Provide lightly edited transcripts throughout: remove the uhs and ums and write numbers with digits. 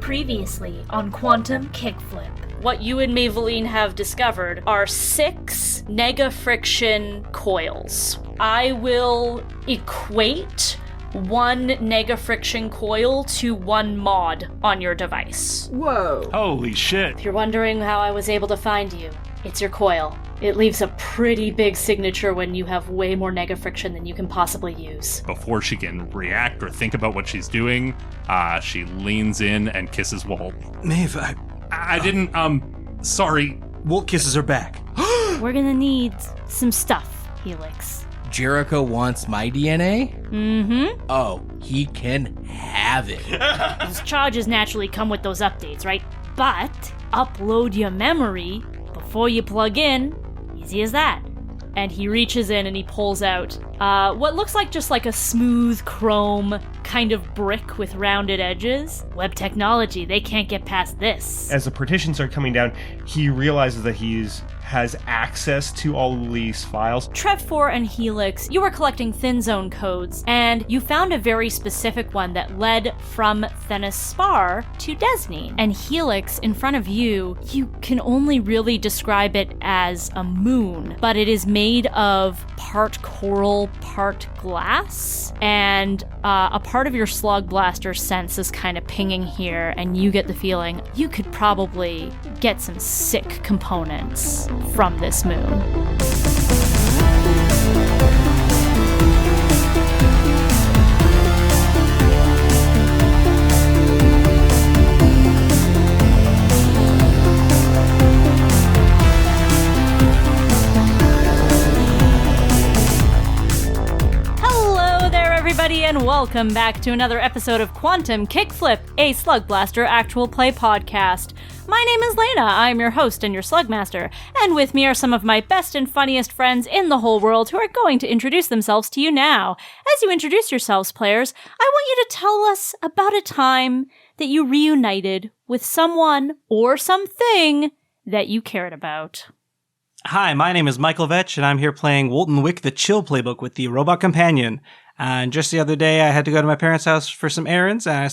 Previously on Quantum Kickflip. What you and Maeveline have discovered are 6 nega-friction coils. I will equate 1 nega-friction coil to 1 mod on your device. Whoa. Holy shit. If you're wondering how I was able to find you, it's your coil. It leaves a pretty big signature when you have way more nega-friction than you can possibly use. Before she can react or think about what she's doing, she leans in and kisses Wolt. Maeve, I didn't, sorry. Wolt kisses her back. We're gonna need some stuff, Helix. Jericho wants my DNA? Mm-hmm. Oh, he can have it. Those charges naturally come with those updates, right? But upload your memory before you plug in. Easy as that. And he reaches in and he pulls out what looks like just like a smooth chrome kind of brick with rounded edges. Web technology, they can't get past this. As the partitions are coming down, he realizes that has access to all of these files. Trev4 and Helix, you were collecting thin zone codes, and you found a very specific one that led from Thenis Spar to Desnine. And Helix, in front of you, you can only really describe it as a moon, but it is made of part coral, part glass, and a part of your Slugblaster sense is kind of pinging here, and you get the feeling you could probably get some sick components from this moon. And welcome back to another episode of Quantum Kickflip, a Slugblaster actual play podcast. My name is Laena, I'm your host and your Slugmaster, and with me are some of my best and funniest friends in the whole world who are going to introduce themselves to you now. As you introduce yourselves, players, I want you to tell us about a time that you reunited with someone or something that you cared about. Hi, my name is Michael Vetsch, and I'm here playing Woldton Wick, the Chill Playbook with the Robot Companion. And just the other day, I had to go to my parents' house for some errands, and I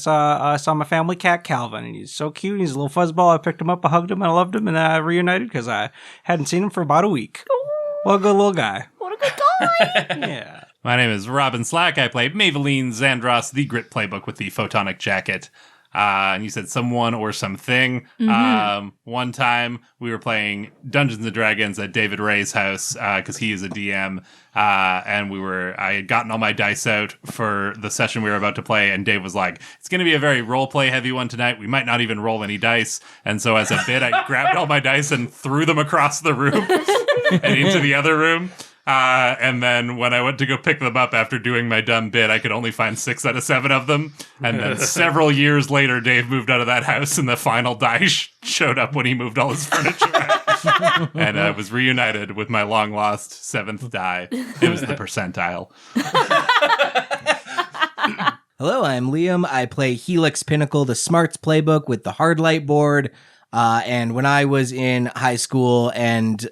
saw my family cat, Calvin, and he's so cute. He's a little fuzzball. I picked him up, I hugged him, and I loved him, and I reunited because I hadn't seen him for about a week. Ooh, what a good little guy. What a good guy. Yeah. My name is Robyn Slack. I play Maeveline Xandross, the Grit Playbook with the Photonic Jacket. And you said someone or something. Mm-hmm. One time we were playing Dungeons and Dragons at David Ray's house because he is a DM. And I had gotten all my dice out for the session we were about to play, and Dave was like, "It's going to be a very roleplay heavy one tonight. We might not even roll any dice." And so as a bit, I grabbed all my dice and threw them across the room and into the other room. And then when I went to go pick them up after doing my dumb bit, I could only find 6 out of 7 of them. And then several years later, Dave moved out of that house, and the final die showed up when he moved all his furniture out. And I was reunited with my long-lost 7th die. It was the percentile. Hello, I'm Liam. I play Helix Pinnacle, the Smarts Playbook with the Hard Light board. And when I was in high school and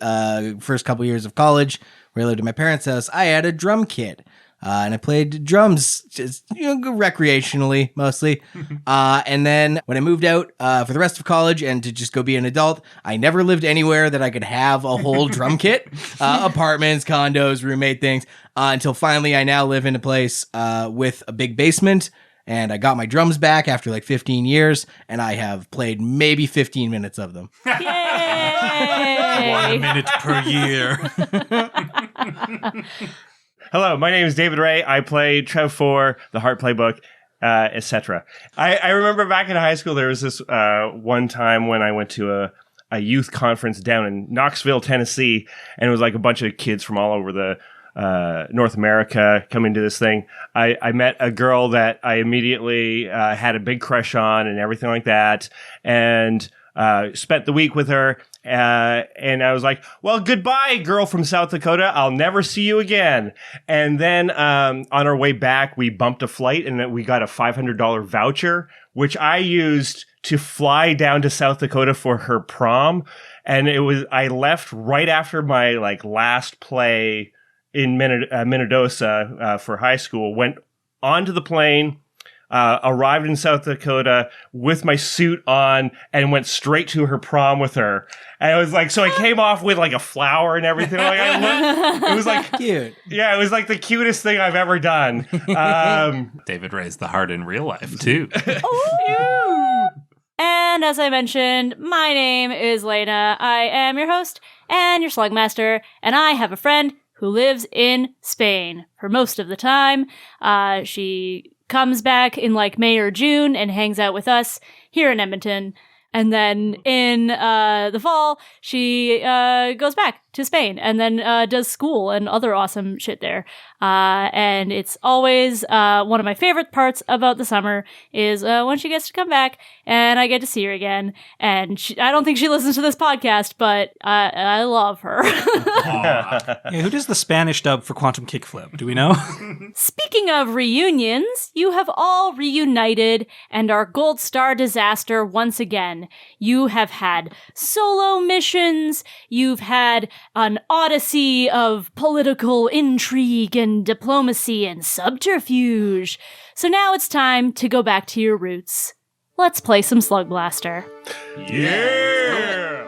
first couple years of college, where I lived at my parents' house, I had a drum kit. And I played drums just, recreationally, mostly. And then when I moved out for the rest of college and to just go be an adult, I never lived anywhere that I could have a whole drum kit. Apartments, condos, roommate things. Until finally I now live in a place with a big basement. And I got my drums back after like 15 years, and I have played maybe 15 minutes of them. Yay! 1 minute per year. Hello, my name is David Ray. I play Trev4, the Heart Playbook, etc. I remember back in high school, there was this one time when I went to a youth conference down in Knoxville, Tennessee, and it was like a bunch of kids from all over the North America coming to this thing. I met a girl that I immediately had a big crush on and everything like that, and spent the week with her. And I was like, well, goodbye, girl from South Dakota. I'll never see you again. And then on our way back, we bumped a flight, and then we got a $500 voucher, which I used to fly down to South Dakota for her prom. And I left right after my last play in Minnedosa for high school, went onto the plane, arrived in South Dakota with my suit on and went straight to her prom with her. And it was like, so I came off with like a flower and everything. It was like, Cute. yeah, it was like the cutest thing I've ever done. David Ray's the heart in real life, too. And as I mentioned, my name is Laena. I am your host and your Slugmaster, and I have a friend who lives in Spain for most of the time. She comes back in like May or June and hangs out with us here in Edmonton. And then in the fall, she goes back to Spain and then does school and other awesome shit there. And it's always one of my favorite parts about the summer is when she gets to come back and I get to see her again. And I don't think she listens to this podcast, but I love her. Yeah, who does the Spanish dub for Quantum Kickflip? Do we know? Speaking of reunions, you have all reunited and are Gold Star Disaster once again. You have had solo missions, you've had an odyssey of political intrigue and diplomacy and subterfuge. So now it's time to go back to your roots. Let's play some Slugblaster. Yeah!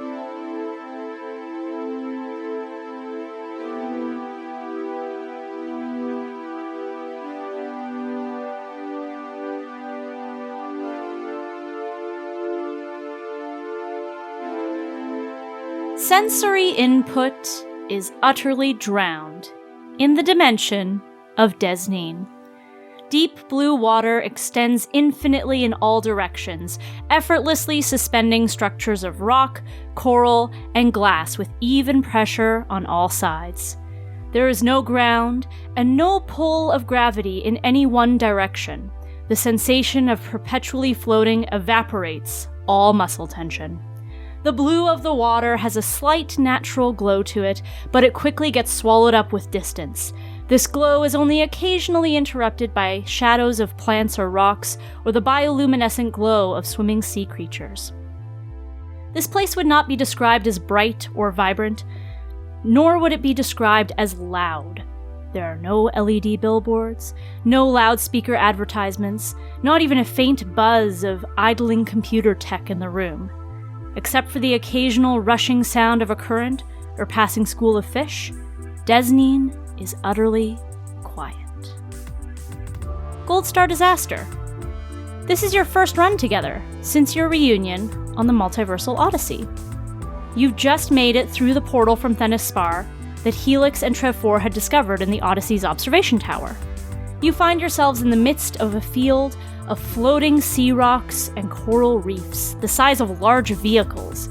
Sensory input is utterly drowned in the dimension of Desnine. Deep blue water extends infinitely in all directions, effortlessly suspending structures of rock, coral, and glass with even pressure on all sides. There is no ground and no pull of gravity in any one direction. The sensation of perpetually floating evaporates all muscle tension. The blue of the water has a slight natural glow to it, but it quickly gets swallowed up with distance. This glow is only occasionally interrupted by shadows of plants or rocks, or the bioluminescent glow of swimming sea creatures. This place would not be described as bright or vibrant, nor would it be described as loud. There are no LED billboards, no loudspeaker advertisements, not even a faint buzz of idling computer tech in the room. Except for the occasional rushing sound of a current or passing school of fish, Desnine is utterly quiet. Gold Star Disaster. This is your first run together since your reunion on the Multiversal Odyssey. You've just made it through the portal from Thenispar that Helix and Trev4 had discovered in the Odyssey's observation tower. You find yourselves in the midst of a field of floating sea rocks and coral reefs the size of large vehicles,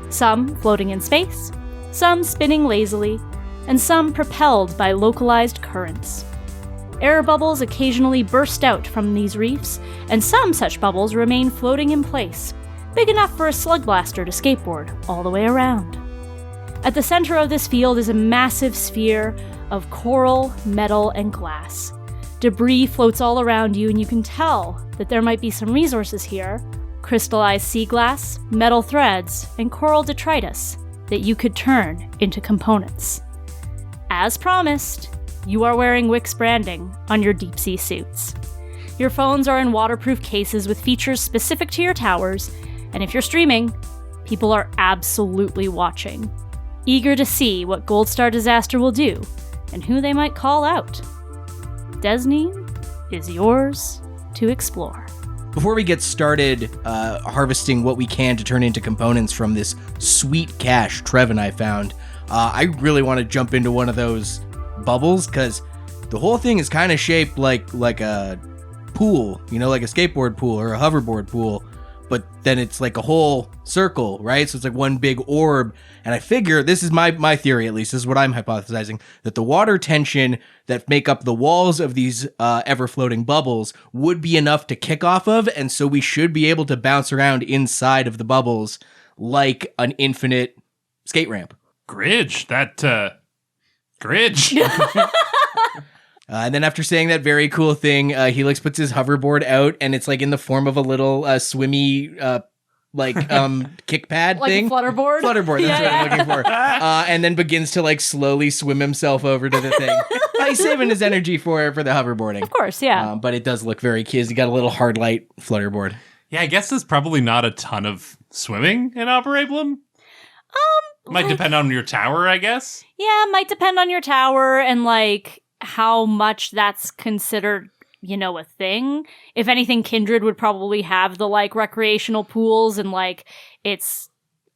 some floating in space, some spinning lazily, and some propelled by localized currents. Air bubbles occasionally burst out from these reefs, and some such bubbles remain floating in place, big enough for a Slugblaster to skateboard all the way around. At the center of this field is a massive sphere of coral, metal, and glass. Debris floats all around you, and you can tell that there might be some resources here: crystallized sea glass, metal threads, and coral detritus that you could turn into components. As promised, you are wearing Wick's branding on your deep sea suits. Your phones are in waterproof cases with features specific to your towers, and if you're streaming, people are absolutely watching, eager to see what Gold Star Disaster will do and who they might call out. Desnine is yours to explore. Before we get started harvesting what we can to turn into components from this sweet cache Trev and I found, I really want to jump into one of those bubbles, because the whole thing is kind of shaped like a pool, like a skateboard pool or a hoverboard pool, but then it's like a whole circle, right? So it's like one big orb. And I figure, this is my theory at least, this is what I'm hypothesizing, that the water tension that make up the walls of these ever-floating bubbles would be enough to kick off of, and so we should be able to bounce around inside of the bubbles like an infinite skate ramp. Gridge, Gridge. And then after saying that very cool thing, Helix puts his hoverboard out, and it's like in the form of a little swimmy kick pad Like thing. a flutterboard? Flutterboard, that's what I'm looking for. And then begins to like slowly swim himself over to the thing. He's saving his energy for the hoverboarding. Of course, yeah. But it does look very cute. He's got a little hard light flutterboard. Yeah, I guess there's probably not a ton of swimming in Operablum. Might depend on your tower, I guess. Yeah, might depend on your tower and like how much that's considered, a thing. If anything, Kindred would probably have the like recreational pools and like it's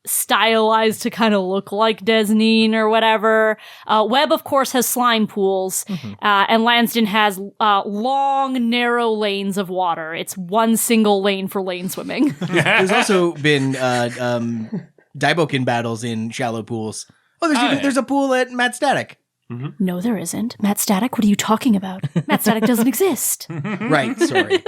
stylized to kind of look like Desnine or whatever. Webb, of course, has slime pools, and Lansden has long, narrow lanes of water. It's one single lane for lane swimming. There's also been Daiboken battles in shallow pools. There's a pool at Matt Static. No, there isn't. Matt Static, what are you talking about? Matt Static doesn't exist. Right, sorry.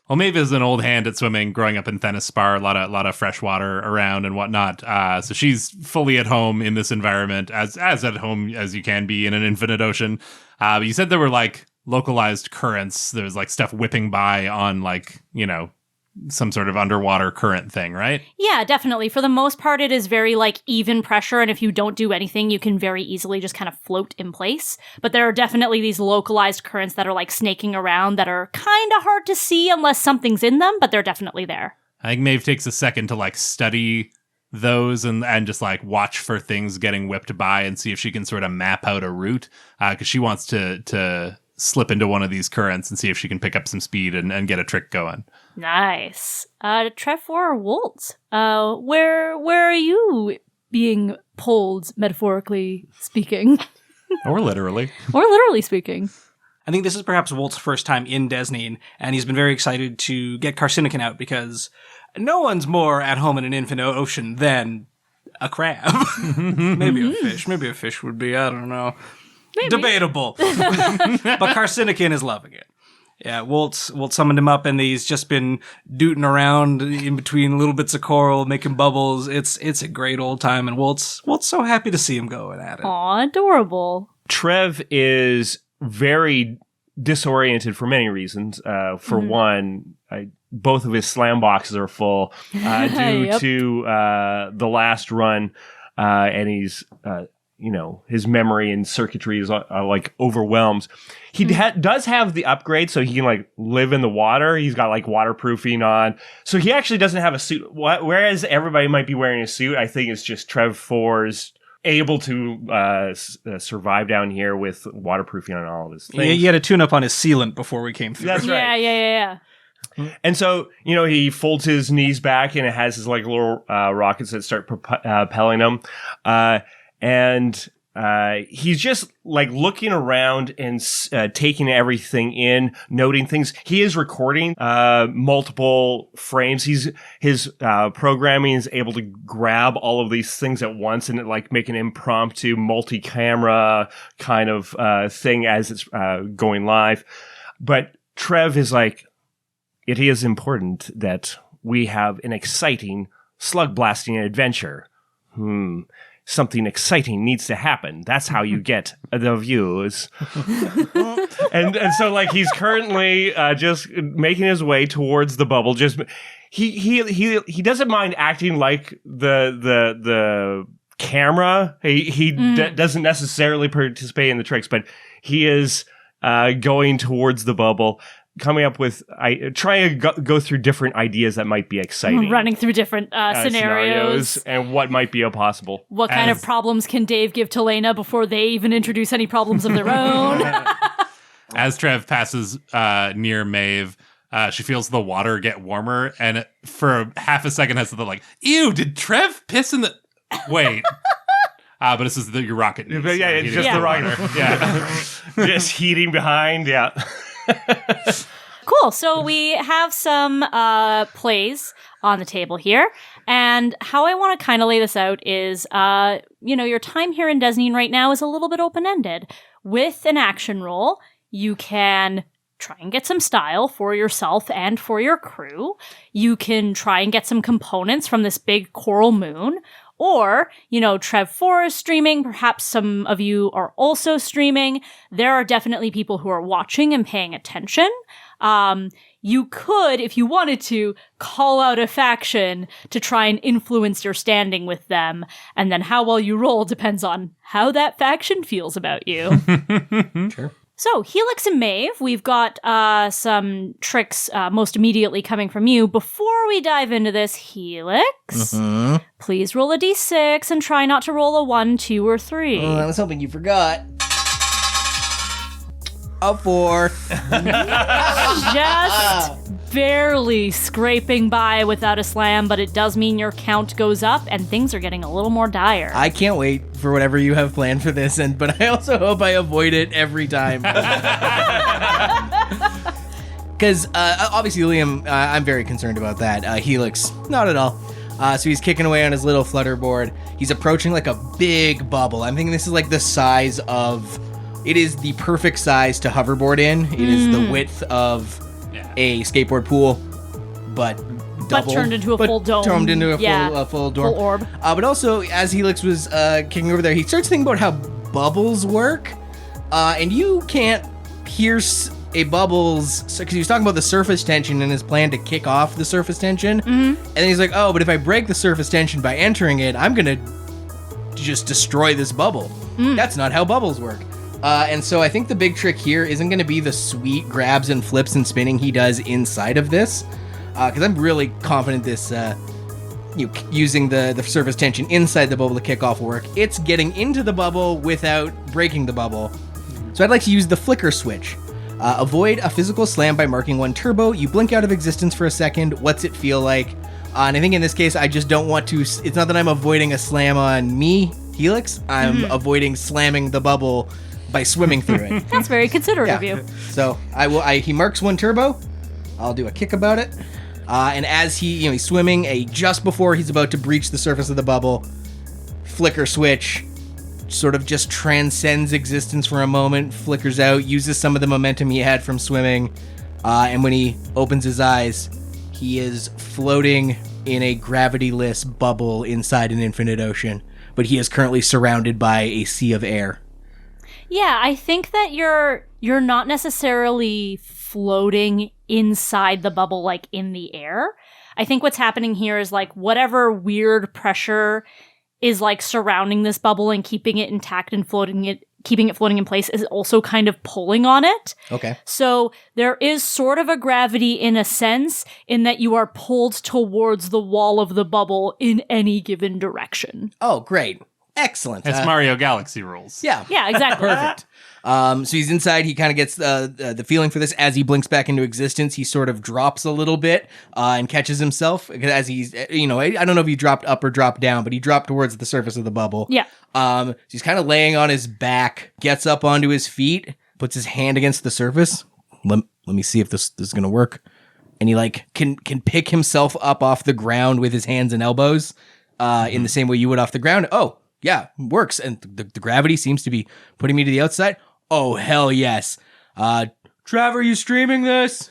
Well, Maeve is an old hand at swimming, growing up in Thenaspar, a lot of fresh water around and whatnot. So she's fully at home in this environment, as at home as you can be in an infinite ocean. But you said there were like localized currents. There's like stuff whipping by on like, some sort of underwater current thing, right? Yeah, definitely. For the most part, it is very like even pressure, and if you don't do anything, you can very easily just kind of float in place. But there are definitely these localized currents that are like snaking around that are kind of hard to see unless something's in them, but they're definitely there. I think Maeve takes a second to like study those and just like watch for things getting whipped by and see if she can sort of map out a route, because she wants to slip into one of these currents and see if she can pick up some speed and get a trick going. Nice. Trevor Wolt, where are you being pulled, metaphorically speaking? Or literally. Or literally speaking. I think this is perhaps Wolt's first time in Desnine, and he's been very excited to get Carcinocan out because no one's more at home in an infinite ocean than a crab. Maybe a fish. Maybe a fish would be, I don't know. Maybe. Debatable. But Carcinocan is loving it. Yeah, Wolt summoned him up, and he's just been dooting around in between little bits of coral, making bubbles. It's a great old time, and Wolt's so happy to see him going at it. Aw, adorable. Trev is very disoriented for many reasons. For one, both of his slam boxes are full due to the last run, and he's his memory and circuitry is like overwhelmed. He does have the upgrade, so he can like live in the water. He's got like waterproofing on, so he actually doesn't have a suit. Whereas everybody might be wearing a suit, I think it's just Trev 4's able to survive down here with waterproofing on all of his things. Yeah, he had a tune-up on his sealant before we came through. That's right. Yeah. And so, he folds his knees back, and it has his like little rockets that start propelling him. And he's just like looking around and taking everything in, noting things. He is recording multiple frames. His programming is able to grab all of these things at once and like make an impromptu multi-camera kind of thing as it's going live. But Trev is like, it is important that we have an exciting slug blasting adventure. Something exciting needs to happen. That's how you get the views. and so like he's currently just making his way towards the bubble. Just he doesn't mind acting like the camera. He doesn't necessarily participate in the tricks, but he is going towards the bubble, coming up with trying to go through different ideas that might be exciting, running through different scenarios and what might be possible. What kind of problems can Dave give to Laena before they even introduce any problems of their own? As Trev passes near Maeve, she feels the water get warmer, and for half a second has the like, ew, did Trev piss in the... Wait. But this is your rocket. Yeah, it's just the rocket. Yeah. Just heating behind, yeah. Cool. So we have some plays on the table here. And how I want to kind of lay this out is, your time here in Desnine right now is a little bit open-ended. With an action roll, you can try and get some style for yourself and for your crew. You can try and get some components from this big coral moon. Or, Trev 4 is streaming. Perhaps some of you are also streaming. There are definitely people who are watching and paying attention. you could, if you wanted to, call out a faction to try and influence your standing with them, and then how well you roll depends on how that faction feels about you. Sure. So, Helix and Maeve, we've got some tricks most immediately coming from you. Before we dive into this, Helix, please roll a d6 and try not to roll a 1, 2, or 3. I was hoping you forgot. A 4. Just barely scraping by without a slam, but it does mean your count goes up and things are getting a little more dire. I can't wait for whatever you have planned for this, but I also hope I avoid it every time. Because obviously, Liam, I'm very concerned about that. Helix, not at all. So he's kicking away on his little flutter board. He's approaching like a big bubble. I'm thinking this is like the size of... It is the perfect size to hoverboard in. It is the width of a skateboard pool, but double. But turned into a full dome. Turned into a full dome. Full orb. But also, as Helix was kicking over there, he starts thinking about how bubbles work. And you can't pierce a bubbles, because he was talking about the surface tension and his plan to kick off the surface tension. And then he's like, oh, but if I break the surface tension by entering it, I'm going to just destroy this bubble. That's not how bubbles work. And so I think the big trick here isn't going to be the sweet grabs and flips and spinning he does inside of this, because I'm really confident this, using the surface tension inside the bubble to kick off work. It's getting into the bubble without breaking the bubble. So I'd like to use the flicker switch. Avoid a physical slam by marking 1 turbo. You blink out of existence for a second. What's it feel like? And I think in this case, I just don't want to... It's not that I'm avoiding a slam on me, Helix. I'm avoiding slamming the bubble by swimming through it. That's very considerate of you. So he marks 1 turbo. I'll do a kick about it. And as he's swimming, just before he's about to breach the surface of the bubble, flicker switch sort of just transcends existence for a moment, flickers out, uses some of the momentum he had from swimming, and when he opens his eyes, he is floating in a gravityless bubble inside an infinite ocean, but he is currently surrounded by a sea of air. Yeah, I think that you're not necessarily floating inside the bubble, like in the air. I think what's happening here is like whatever weird pressure is like surrounding this bubble and keeping it intact and keeping it floating in place is also kind of pulling on it. Okay. So there is sort of a gravity in a sense in that you are pulled towards the wall of the bubble in any given direction. Oh, great. Excellent. It's Mario Galaxy rules. Yeah. Yeah, exactly. Perfect. So he's inside. He kind of gets the feeling for this as he blinks back into existence. He sort of drops a little bit and catches himself as he's, I don't know if he dropped up or dropped down, but he dropped towards the surface of the bubble. Yeah. So he's kind of laying on his back, gets up onto his feet, puts his hand against the surface. Let me see if this is going to work. And he can pick himself up off the ground with his hands and elbows in the same way you would off the ground. Oh, yeah, works. And the gravity seems to be putting me to the outside. Oh, hell yes. Trav, are you streaming this?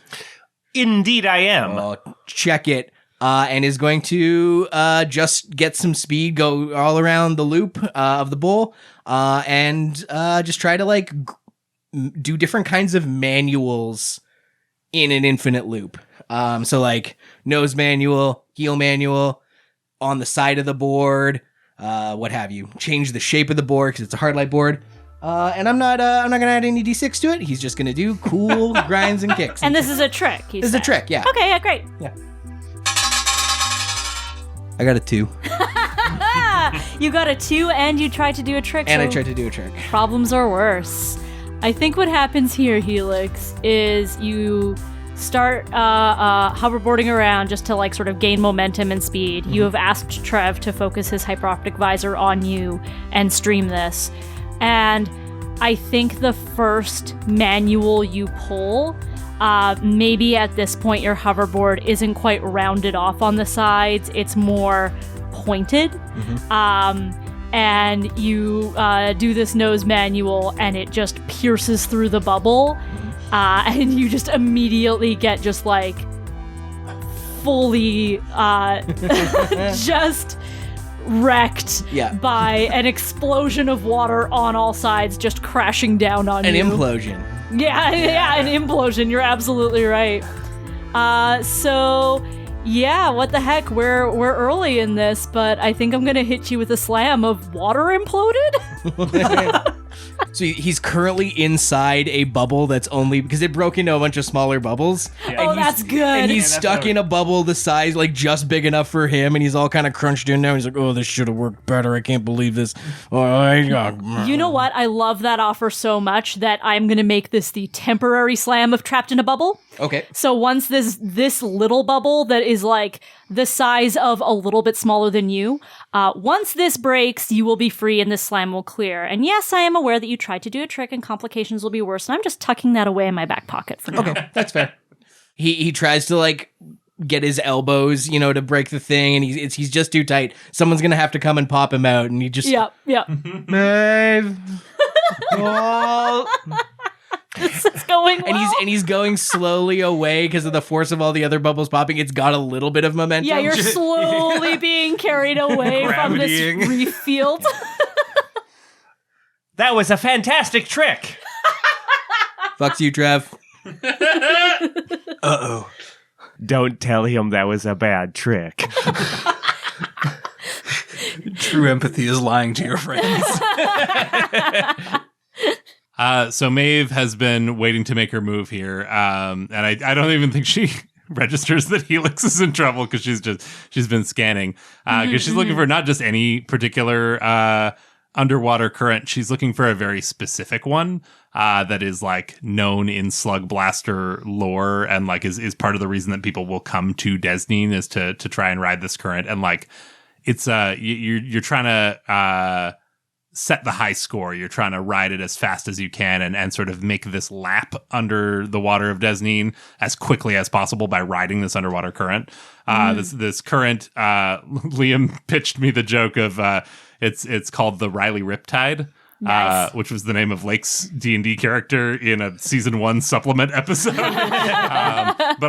Indeed I am. Oh, check it. And is going to just get some speed, go all around the loop of the bowl, and just try to do different kinds of manuals in an infinite loop. So nose manual, heel manual, on the side of the board, what have you. Change the shape of the board because it's a hard light board. And I'm not gonna add any d6 to it. He's just gonna do cool grinds and kicks. And this is a trick. This is a trick, yeah. Okay, yeah, great. Yeah. I got a 2. You got a 2 and you tried to do a trick. And so I tried to do a trick. Problems are worse. I think what happens here, Helix, is you start hoverboarding around just to sort of gain momentum and speed. You have asked Trev to focus his hyperoptic visor on you and stream this. And I think the first manual you pull, maybe at this point your hoverboard isn't quite rounded off on the sides. It's more pointed. And you do this nose manual and it just pierces through the bubble. And you just immediately get just fully just wrecked by an explosion of water on all sides just crashing down on you. An implosion. Yeah, an implosion. You're absolutely right. So yeah, what the heck? We're early in this, but I think I'm gonna hit you with a slam of water imploded. So he's currently inside a bubble that's only because it broke into a bunch of smaller bubbles. Yeah. Oh, And he's- that's good. And he's that's stuck what- in a bubble the size, like, just big enough for him, and he's all kind of crunched in now. He's like, oh, this should have worked better. I can't believe this. You know what? I love that offer so much that I'm gonna make this the temporary slam of trapped in a bubble. Okay. So once this little bubble that is like the size of a little bit smaller than you, once this breaks, you will be free and this slam will clear. And yes, I am aware that you tried to do a trick and complications will be worse. And I'm just tucking that away in my back pocket for now. Okay, that's fair. He tries to, like, get his elbows, to break the thing, and he's just too tight. Someone's gonna have to come and pop him out, and he just Yep. Maeve. Oh. It's going well. And he's going slowly away because of the force of all the other bubbles popping. It's got a little bit of momentum. Yeah, you're slowly being carried away from this Gravitying. reef field. That was a fantastic trick. Fucks you, Trev. Uh-oh. Don't tell him that was a bad trick. True empathy is lying to your friends. So Maeve has been waiting to make her move here, and I don't even think she registers that Helix is in trouble because she's been scanning because she's looking for not just any particular underwater current. She's looking for a very specific one that is like known in Slugblaster lore and like is part of the reason that people will come to Desnine is to try and ride this current. And like it's you're trying to set the high score. You're trying to ride it as fast as you can and sort of make this lap under the water of Desnine as quickly as possible by riding this underwater current. This current, Liam pitched me the joke of it's called the Riley Riptide. Nice. Which was the name of Lake's D&D character in a season 1 supplement episode. But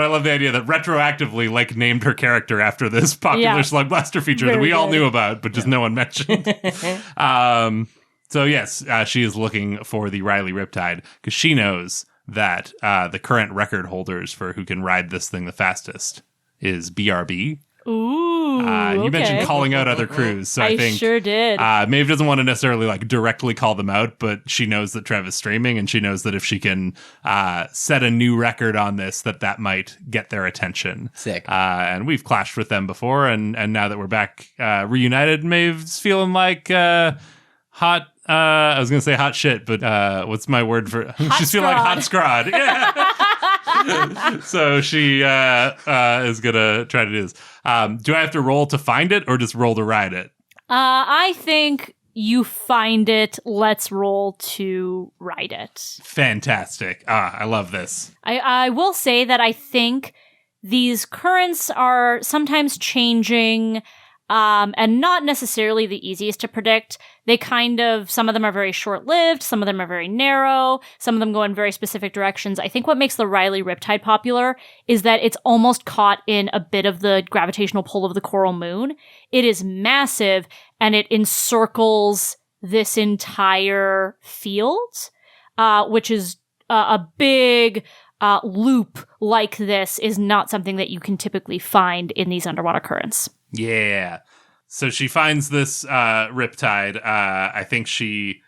I love the idea that retroactively Lake named her character after this popular Yeah. Slugblaster feature that Very we all good. knew about, but just no one mentioned. So yes, she is looking for the Riley Riptide because she knows that the current record holders for who can ride this thing the fastest is BRB. Ooh, You mentioned okay. calling out other crews, so I I think sure did. Maeve doesn't want to necessarily like directly call them out, but she knows that Trev is streaming, and she knows that if she can set a new record on this, that might get their attention. Sick. And we've clashed with them before, and now that we're back reunited, Maeve's feeling like hot. I was gonna say hot shit, but what's my word for? She's feeling like hot scrod. Yeah. So she is gonna try to do this. Do I have to roll to find it, or just roll to ride it? I think you find it. Let's roll to ride it. Fantastic. I love this. I will say that I think these currents are sometimes changing and not necessarily the easiest to predict. They some of them are very short-lived, some of them are very narrow, some of them go in very specific directions. I think what makes the Riley Riptide popular is that it's almost caught in a bit of the gravitational pull of the coral moon. It is massive, and it encircles this entire field, which is a big loop like this is not something that you can typically find in these underwater currents. Yeah. So she finds this riptide. I think she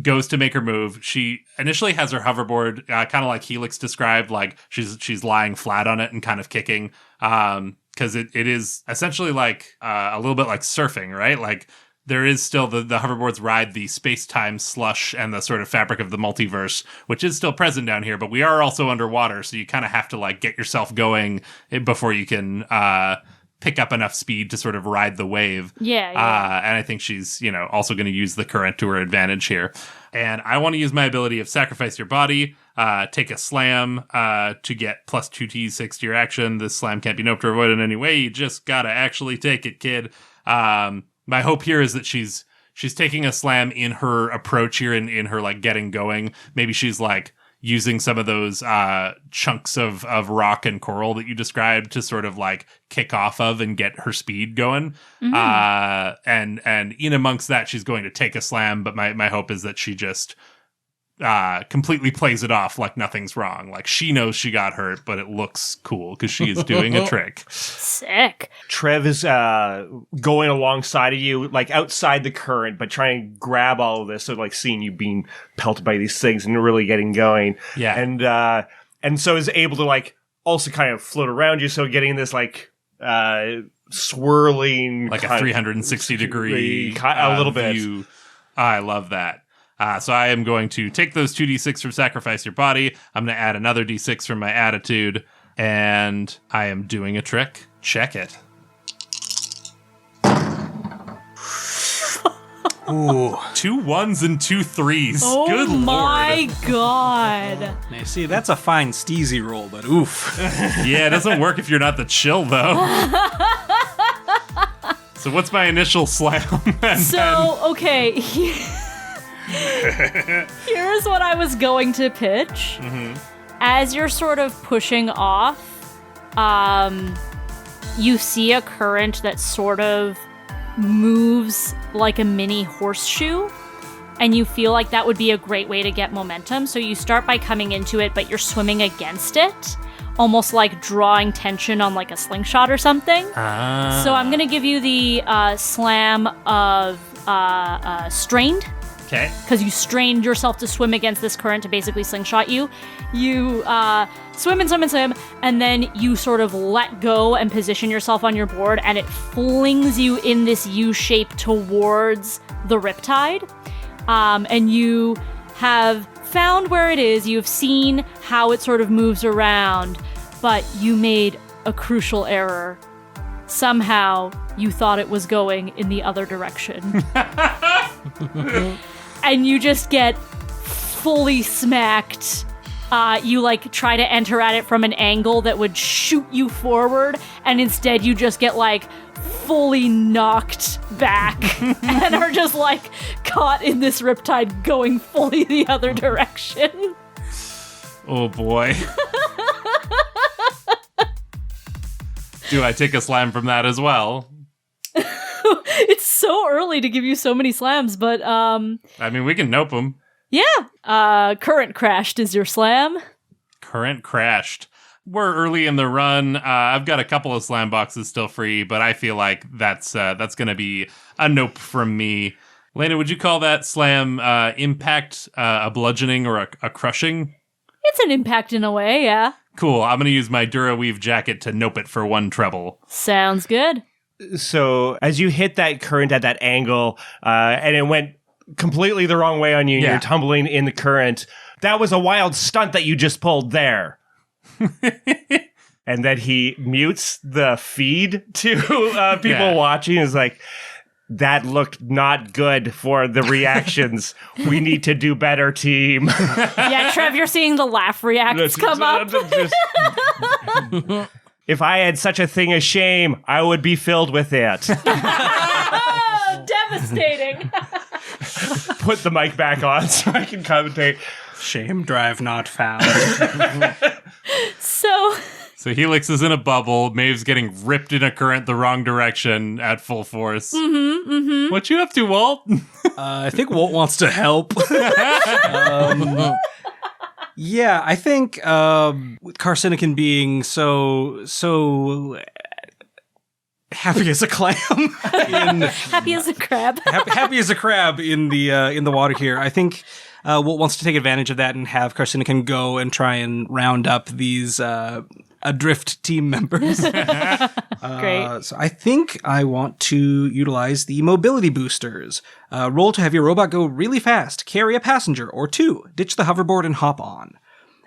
goes to make her move. She initially has her hoverboard kind of like Helix described, like she's lying flat on it and kind of kicking because it is essentially like a little bit like surfing, right? Like there is still the hoverboards ride the space-time slush and the sort of fabric of the multiverse, which is still present down here, but we are also underwater, so you kind of have to like get yourself going before you can pick up enough speed to sort of ride the wave. Yeah. And I think she's, also going to use the current to her advantage here. And I want to use my ability of sacrifice your body, take a slam to get plus 2d6 to your action. This slam can't be noped or avoided in any way. You just got to actually take it, kid. My hope here is that she's taking a slam in her approach here in her like getting going. Maybe she's like using some of those chunks of rock and coral that you described to sort of like kick off of and get her speed going. And in amongst that, she's going to take a slam. But my hope is that she just completely plays it off like nothing's wrong. Like she knows she got hurt, but it looks cool because she is doing a trick. Sick. Trev is going alongside of you, like outside the current, but trying to grab all of this. So like seeing you being pelted by these things and really getting going. Yeah. And so is able to like also kind of float around you. So getting this like swirling, like a 360 degree a little bit. View. I love that. So I am going to take those 2d6 from Sacrifice Your Body. I'm going to add another d6 from my Attitude, and I am doing a trick. Check it. Ooh. 2 1s and 2 3s. Oh Good my lord. god. Now, see, that's a fine steezy roll, but oof. Yeah, it doesn't work if you're not the chill, though. So what's my initial slam? Okay. Here's what I was going to pitch. As you're sort of pushing off, you see a current that sort of moves like a mini horseshoe, and you feel like that would be a great way to get momentum. So you start by coming into it, but you're swimming against it, almost like drawing tension on like a slingshot or something. So I'm going to give you the slam of strained. Okay. Because you strained yourself to swim against this current to basically slingshot you. You swim and swim and swim, and then you sort of let go and position yourself on your board, and it flings you in this U shape towards the riptide. And you have found where it is, you've seen how it sort of moves around, but you made a crucial error. Somehow, you thought it was going in the other direction. And you just get fully smacked. You like try to enter at it from an angle that would shoot you forward, and instead you just get like fully knocked back and are just like caught in this riptide going fully the other direction. Oh boy. Do I take a slam from that as well? It's so early to give you so many slams, but I mean, we can nope them. yeah. Current crashed is your slam. Current crashed. We're early in the run. I've got a couple of slam boxes still free, but I feel like that's going to be a nope from me. Laena, would you call that slam impact a bludgeoning or a crushing? It's an impact in a way, yeah. Cool. I'm going to use my Duraweave jacket to nope it for 1 treble. Sounds good. So as you hit that current at that angle, and it went completely the wrong way on you, and Yeah. you're tumbling in the current, that was a wild stunt that you just pulled there. And then he mutes the feed to people Yeah. watching. Is like, that looked not good for the reactions. We need to do better, team. Yeah, Trev, you're seeing the laugh reacts come up. If I had such a thing as shame, I would be filled with it. Devastating. Put the mic back on so I can commentate. Shame drive not found. So Helix is in a bubble. Maeve's getting ripped in a current the wrong direction at full force. What you up to, Walt? I think Walt wants to help. Yeah, I think with Carcinocan being so happy as a clam, Happy as a crab. happy as a crab in the water here, I think Walt wants to take advantage of that and have Carcinocan go and try and round up these adrift team members. Great. So I think I want to utilize the mobility boosters. Roll to have your robot go really fast, carry a passenger or 2, ditch the hoverboard and hop on.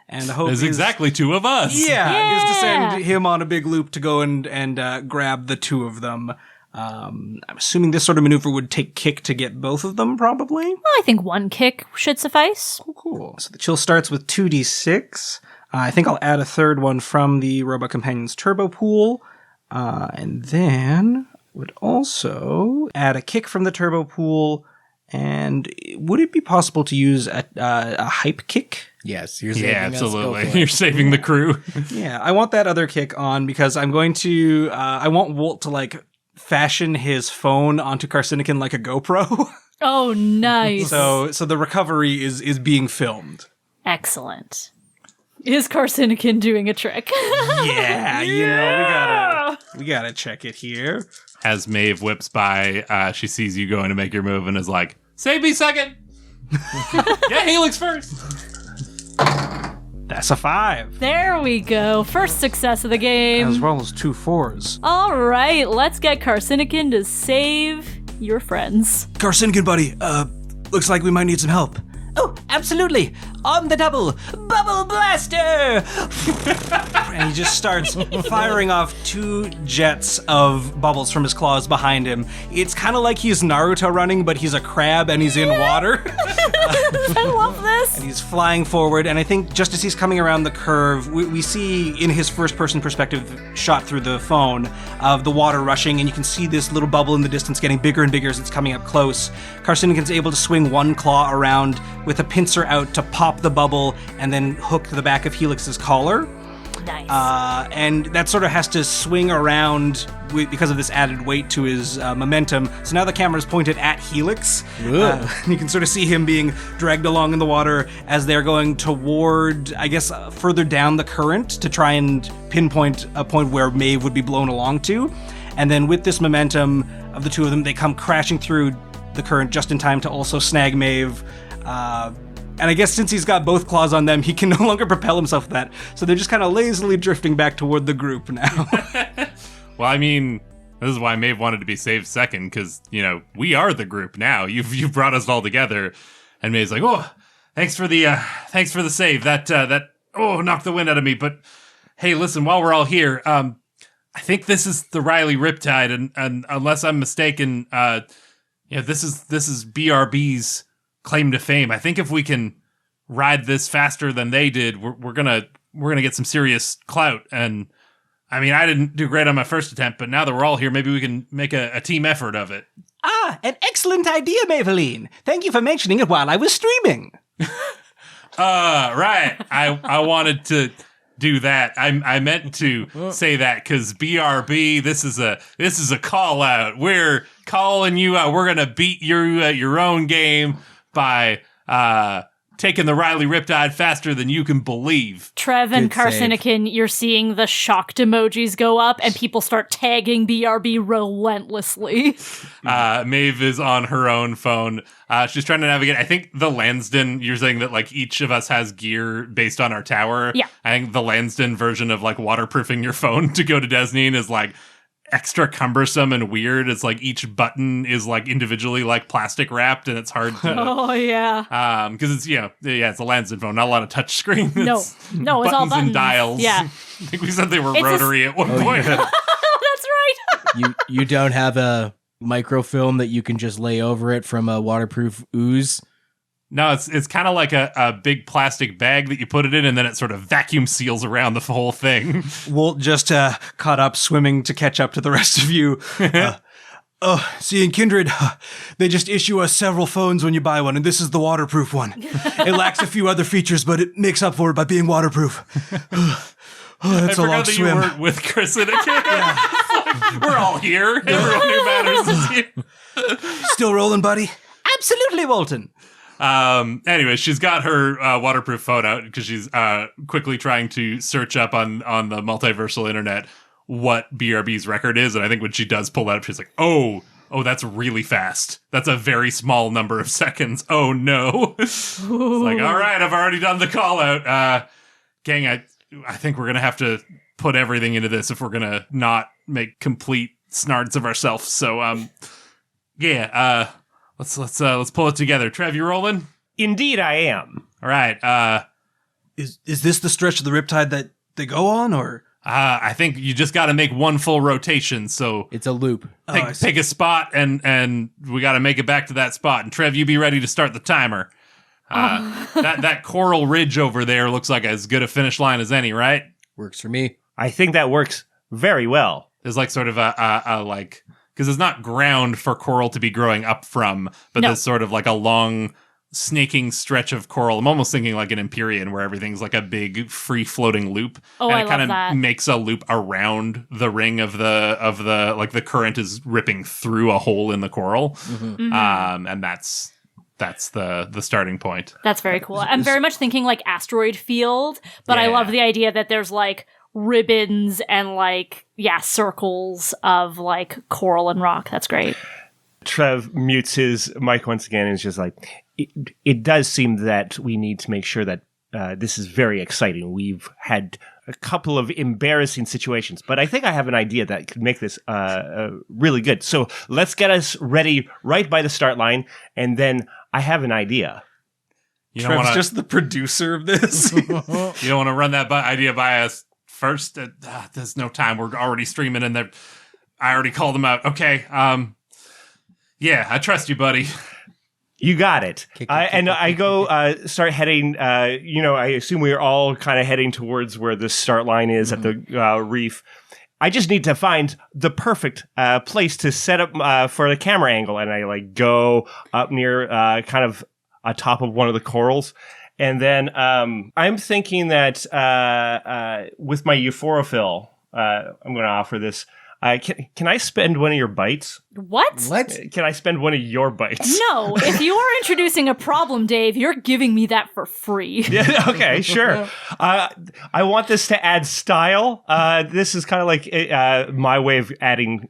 And the hope There's is exactly 2 of us. is to Yeah. send him on a big loop to go and grab the 2 of them. I'm assuming this sort of maneuver would take kick to get both of them, probably. I think 1 kick should suffice. Cool. So the chill starts with 2d6. I think I'll add a third one from the Robot Companion's turbo pool. And then would also add a kick from the turbo pool. And would it be possible to use a hype kick? Yes, you're Yeah, saving us. Go absolutely. for it. You're saving the crew. Yeah, I want that other kick on because I'm going to, I want Walt to like fashion his phone onto Carcinocan like a GoPro. Oh, nice. So the recovery is being filmed. Excellent. Is Carcinokin doing a trick? Yeah, you know, we gotta check it here. As Maeve whips by, she sees you going to make your move and is like, save me second. Yeah, Helix first. That's a 5. There we go. First success of the game. As well as 2 4s. All right, let's get Carcinokin to save your friends. Carcinokin, buddy, looks like we might need some help. Oh, absolutely. On the double. Bubble Blaster! And he just starts firing off 2 jets of bubbles from his claws behind him. It's kind of like he's Naruto running, but he's a crab and he's in water. I love this. And he's flying forward, and I think just as he's coming around the curve, we see in his first-person perspective shot through the phone of the water rushing, and you can see this little bubble in the distance getting bigger and bigger as it's coming up close. Carcinokin's able to swing one claw around with a pincer out to pop the bubble and then hook the back of Helix's collar. Nice. And that sort of has to swing around because of this added weight to his momentum. So now the camera's pointed at Helix. You can sort of see him being dragged along in the water as they're going toward, I guess, further down the current to try and pinpoint a point where Maeve would be blown along to. And then with this momentum of the two of them, they come crashing through the current just in time to also snag Maeve. And I guess since he's got both claws on them, he can no longer propel himself with that. So they're just kind of lazily drifting back toward the group now. Well, I mean, this is why Maeve wanted to be saved second, because, you know, we are the group now. You've brought us all together. And Maeve's like, oh, thanks for the save. That knocked the wind out of me. But hey, listen, while we're all here, I think this is the Riley Riptide, and unless I'm mistaken, this is BRB's claim to fame. I think if we can ride this faster than they did, we're gonna get some serious clout. And I mean, I didn't do great on my first attempt, but now that we're all here, maybe we can make a team effort of it. An excellent idea, Maeveline. Thank you for mentioning it while I was streaming. Right. I wanted to do that. I meant to say that because BRB, this is a call out. We're calling you out. We're gonna beat you at your own game by taking the Riley Riptide faster than you can believe. Trev and Good save. Carcinokin, you're seeing the shocked emojis go up, and people start tagging BRB relentlessly. Maeve is on her own phone. She's trying to navigate. I think the Lansden, you're saying that like each of us has gear based on our tower. Yeah. I think the Lansden version of like waterproofing your phone to go to Desnine is like extra cumbersome and weird. It's like each button is like individually like plastic wrapped, and it's hard to Oh, yeah. because it's it's a Lansden phone, not a lot of touch screen. No, it's all buttons. and dials. Yeah. I think we said they were It's rotary at one point. That's right. You don't have a microfilm that you can just lay over it from a waterproof ooze? No, it's kind of like a big plastic bag that you put it in, and then it sort of vacuum seals around the whole thing. Walt just caught up swimming to catch up to the rest of you. See, in Kindred, they just issue us several phones when you buy one, and this is the waterproof one. It lacks a few other features, but it makes up for it by being waterproof. It's a long I forgot that swim. you weren't with Chris and a We're all here. Everyone who matters is here. Still rolling, buddy? Absolutely, Woldton. Anyway, she's got her waterproof phone out because she's quickly trying to search up on the multiversal internet what BRB's record is, and I think when she does pull that up, she's like, oh, that's really fast. That's a very small number of seconds. Oh no. It's like, all right, I've already done the call out. Gang, I think we're gonna have to put everything into this if we're gonna not make complete snards of ourselves. So let's pull it together. Trev, you rolling? Indeed, I am. All right. Is this the stretch of the Riptide that they go on, or? I think you just got to make one full rotation. So It's a loop. pick a spot, and we got to make it back to that spot. And Trev, you be ready to start the timer. That coral ridge over there looks like as good a finish line as any, right? Works for me. I think that works very well. There's like sort of a like, because it's not ground for coral to be growing up from, but No. there's sort of like a long snaking stretch of coral. I'm almost thinking like an Empyrean where everything's like a big free floating loop. Oh, and I it kind love that. of makes a loop around the ring of the like the current is ripping through a hole in the coral. And that's the starting point. That's very cool. I'm very much thinking like asteroid field, but I Yeah. love the idea that there's like ribbons and like, circles of like coral and rock. That's great. Trev mutes his mic once again and is just like, it does seem that we need to make sure that this is very exciting. We've had a couple of embarrassing situations, but I think I have an idea that could make this really good. So let's get us ready right by the start line, and then I have an idea. You don't Trev's want just the producer of this. you don't want to run that idea by us first. There's no time. We're already streaming, and I already called them out. Okay. Yeah, I trust you, buddy. You got it. I go start heading, I assume we are all kind of heading towards where the start line is at the reef. I just need to find the perfect place to set up for the camera angle. And I like go up near kind of atop of one of the corals. And then I'm thinking that with my Euphorophyll, I'm going to offer this. Can I spend one of your bites? What? Can I spend one of your bites? No, if you are introducing a problem, Dave, you're giving me that for free. Yeah, okay, sure. I want this to add style. This is kind of like my way of adding,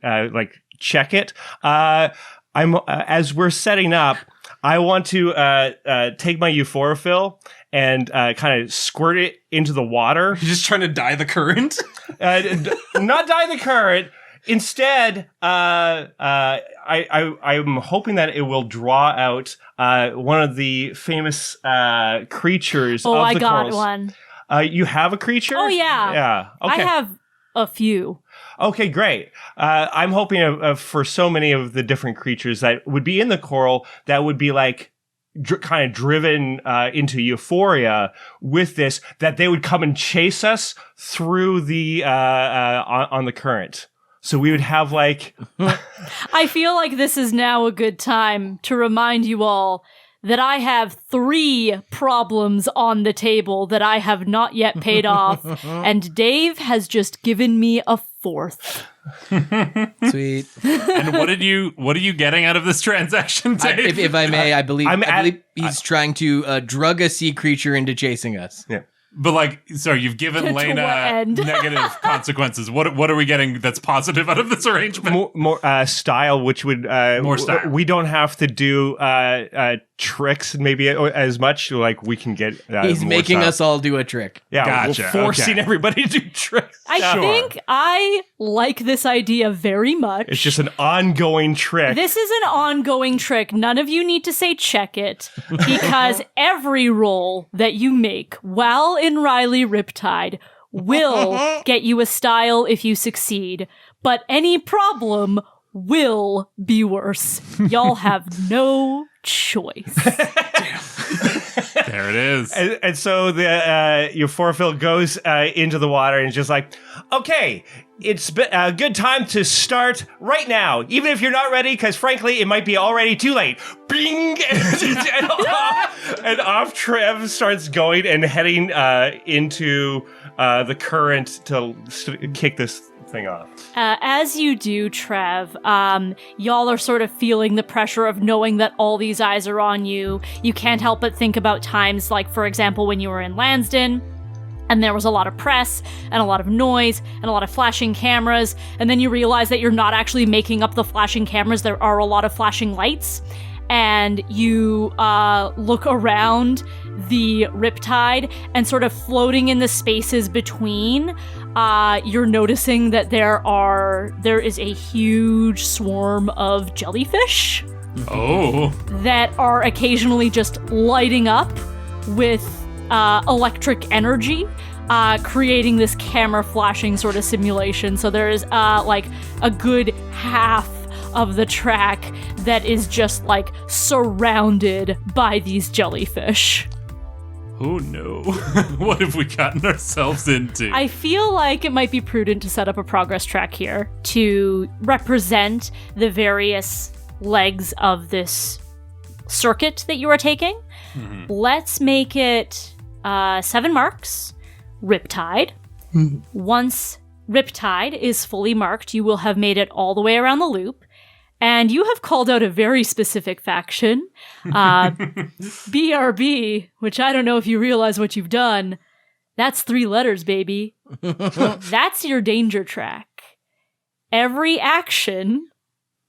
check it. As we're setting up, I want to take my Euphorophyll and kind of squirt it into the water. You're just trying to dye the current? Not dye the current. Instead, I'm hoping that it will draw out one of the famous creatures of the I got corals. one. You have a creature? Oh, yeah. Yeah. Okay. I have a few. Okay, great. I'm hoping for so many of the different creatures that would be in the coral that would be like kind of driven into euphoria with this, that they would come and chase us through the on the current. So we would have like... I feel like this is now a good time to remind you all that I have 3 problems on the table that I have not yet paid off, and Dave has just given me a 4th. Sweet. And what are you getting out of this transaction, Dave? If I may, I believe I'm he's trying to drug a sea creature into chasing us. Yeah. But you've given To what Laena end? negative consequences. What are we getting that's positive out of this arrangement? More style, which would More style. We don't have to do tricks maybe as much. Like we can get. He's more making style. us all do a trick. Yeah, Gotcha, we're forcing okay. everybody to do tricks. I think I like this idea very much. It's just an ongoing trick. This is an ongoing trick. None of you need to say check it, because every roll that you make while in Riley Riptide will get you a style if you succeed, but any problem will be worse. Y'all have no choice. There it is. And so the Euphorophyll goes into the water and is just like, okay, it's a good time to start right now, even if you're not ready, because frankly, it might be already too late. Bing! And off Trev starts going and heading into the current to kick this thing off. As you do, Trev, y'all are sort of feeling the pressure of knowing that all these eyes are on you. You can't help but think about times like, for example, when you were in Lansdowne, and there was a lot of press, and a lot of noise, and a lot of flashing cameras, and then you realize that you're not actually making up the flashing cameras, there are a lot of flashing lights, and you look around the Riptide, and sort of floating in the spaces between, you're noticing that there is a huge swarm of jellyfish Oh. that are occasionally just lighting up with electric energy, creating this camera flashing sort of simulation. So there is like a good half of the track that is just like surrounded by these jellyfish. Oh no. What have we gotten ourselves into? I feel like it might be prudent to set up a progress track here to represent the various legs of this circuit that you are taking. Let's make it 7 marks. Riptide. Once Riptide is fully marked, you will have made it all the way around the loop. And you have called out a very specific faction. BRB, which I don't know if you realize what you've done. That's 3 letters, baby. That's your danger track. Every action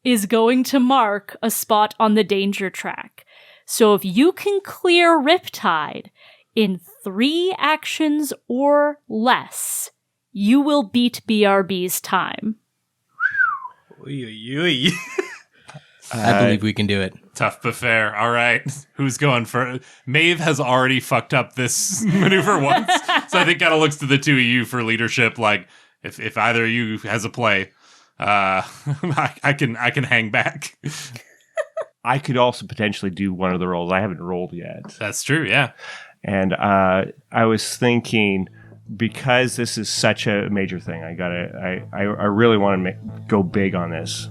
is going to mark a spot on the danger track. So if you can clear Riptide in 3 actions or less, you will beat BRB's time. I believe we can do it. Tough but fair. All right. Who's going for Maeve has already fucked up this maneuver once. So I think kind of looks to the two of you for leadership. Like, if either of you has a play, I can hang back. I could also potentially do one of the rolls. I haven't rolled yet. That's true, yeah. And I was thinking, because this is such a major thing, I really want to go big on this.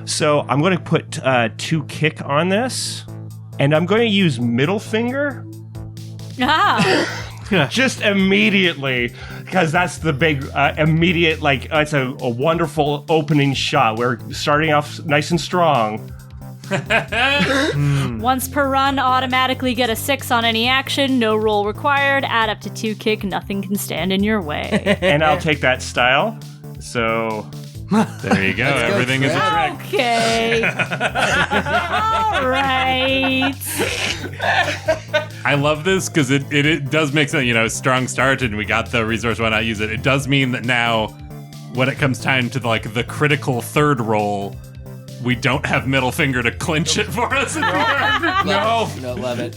So I'm going to put 2 kick on this, and I'm going to use middle finger. Just immediately, because that's the big immediate, like, it's a wonderful opening shot. We're starting off nice and strong. Once per run, automatically get a 6 on any action, no roll required, add up to 2 kick, nothing can stand in your way. And I'll take that style. So there you go. Everything is a trick. Okay. All right. I love this because it does make sense. Strong start and we got the resource, why not use it? It does mean that now when it comes time to like the critical third roll, we don't have middle finger to clinch it for us anymore. No, love it.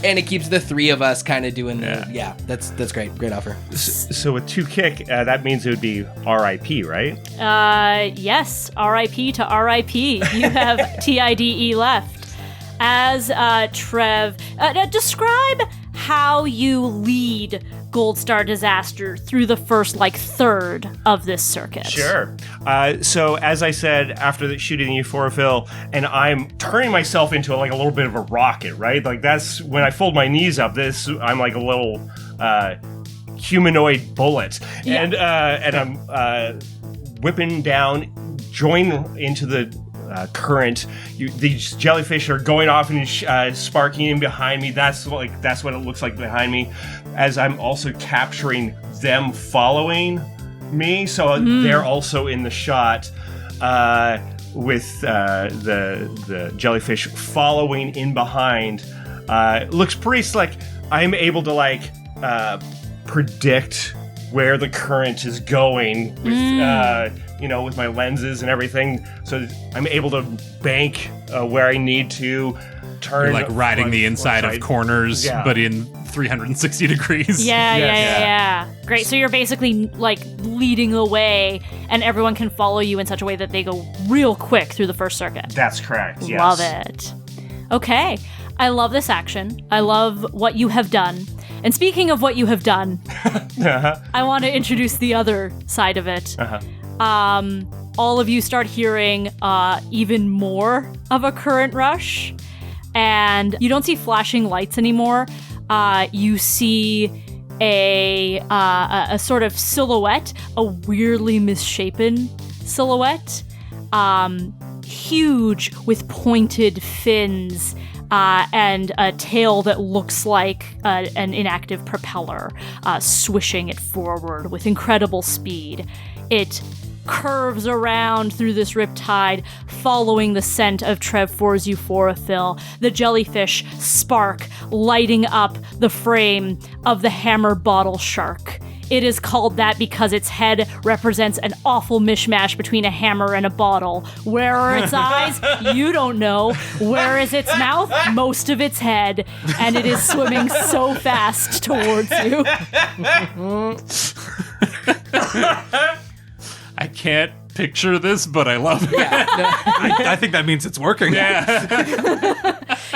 And it keeps the 3 of us kind of doing that's great. Great offer. So with 2 kick, that means it would be RIP, right? Yes, RIP to RIP. You have TIDE left. As Trev, describe how you lead Gold Star Disaster through the first, third of this circuit. Sure. So, as I said, after shooting the Euphorophil, and I'm turning myself into a little bit of a rocket, right? Like, that's when I fold my knees up, I'm like a little humanoid bullet. Yeah. And I'm whipping down, join into the current. These jellyfish are going off and sparking in behind me. That's what it looks like behind me, as I'm also capturing them following me. So they're also in the shot with the jellyfish following in behind. Looks pretty slick. I'm able to predict where the current is going with with my lenses and everything, so I'm able to bank where I need to turn. You're riding the inside of corners, but in 360 degrees. Yeah. Great. So you're basically leading the way, and everyone can follow you in such a way that they go real quick through the first circuit. That's correct. Yes. Love it. Okay. I love this action. I love what you have done. And speaking of what you have done, I want to introduce the other side of it. All of you start hearing even more of a current rush, and you don't see flashing lights anymore. You see a sort of silhouette, a weirdly misshapen silhouette, huge with pointed fins. And a tail that looks like an inactive propeller, swishing it forward with incredible speed. It curves around through this riptide, following the scent of Trev 4's Euphorophil. The jellyfish spark, lighting up the frame of the hammer bottle shark. It is called that because its head represents an awful mishmash between a hammer and a bottle. Where are its eyes? You don't know. Where is its mouth? Most of its head. And it is swimming so fast towards you. I can't picture this, but I love it. I think that means it's working.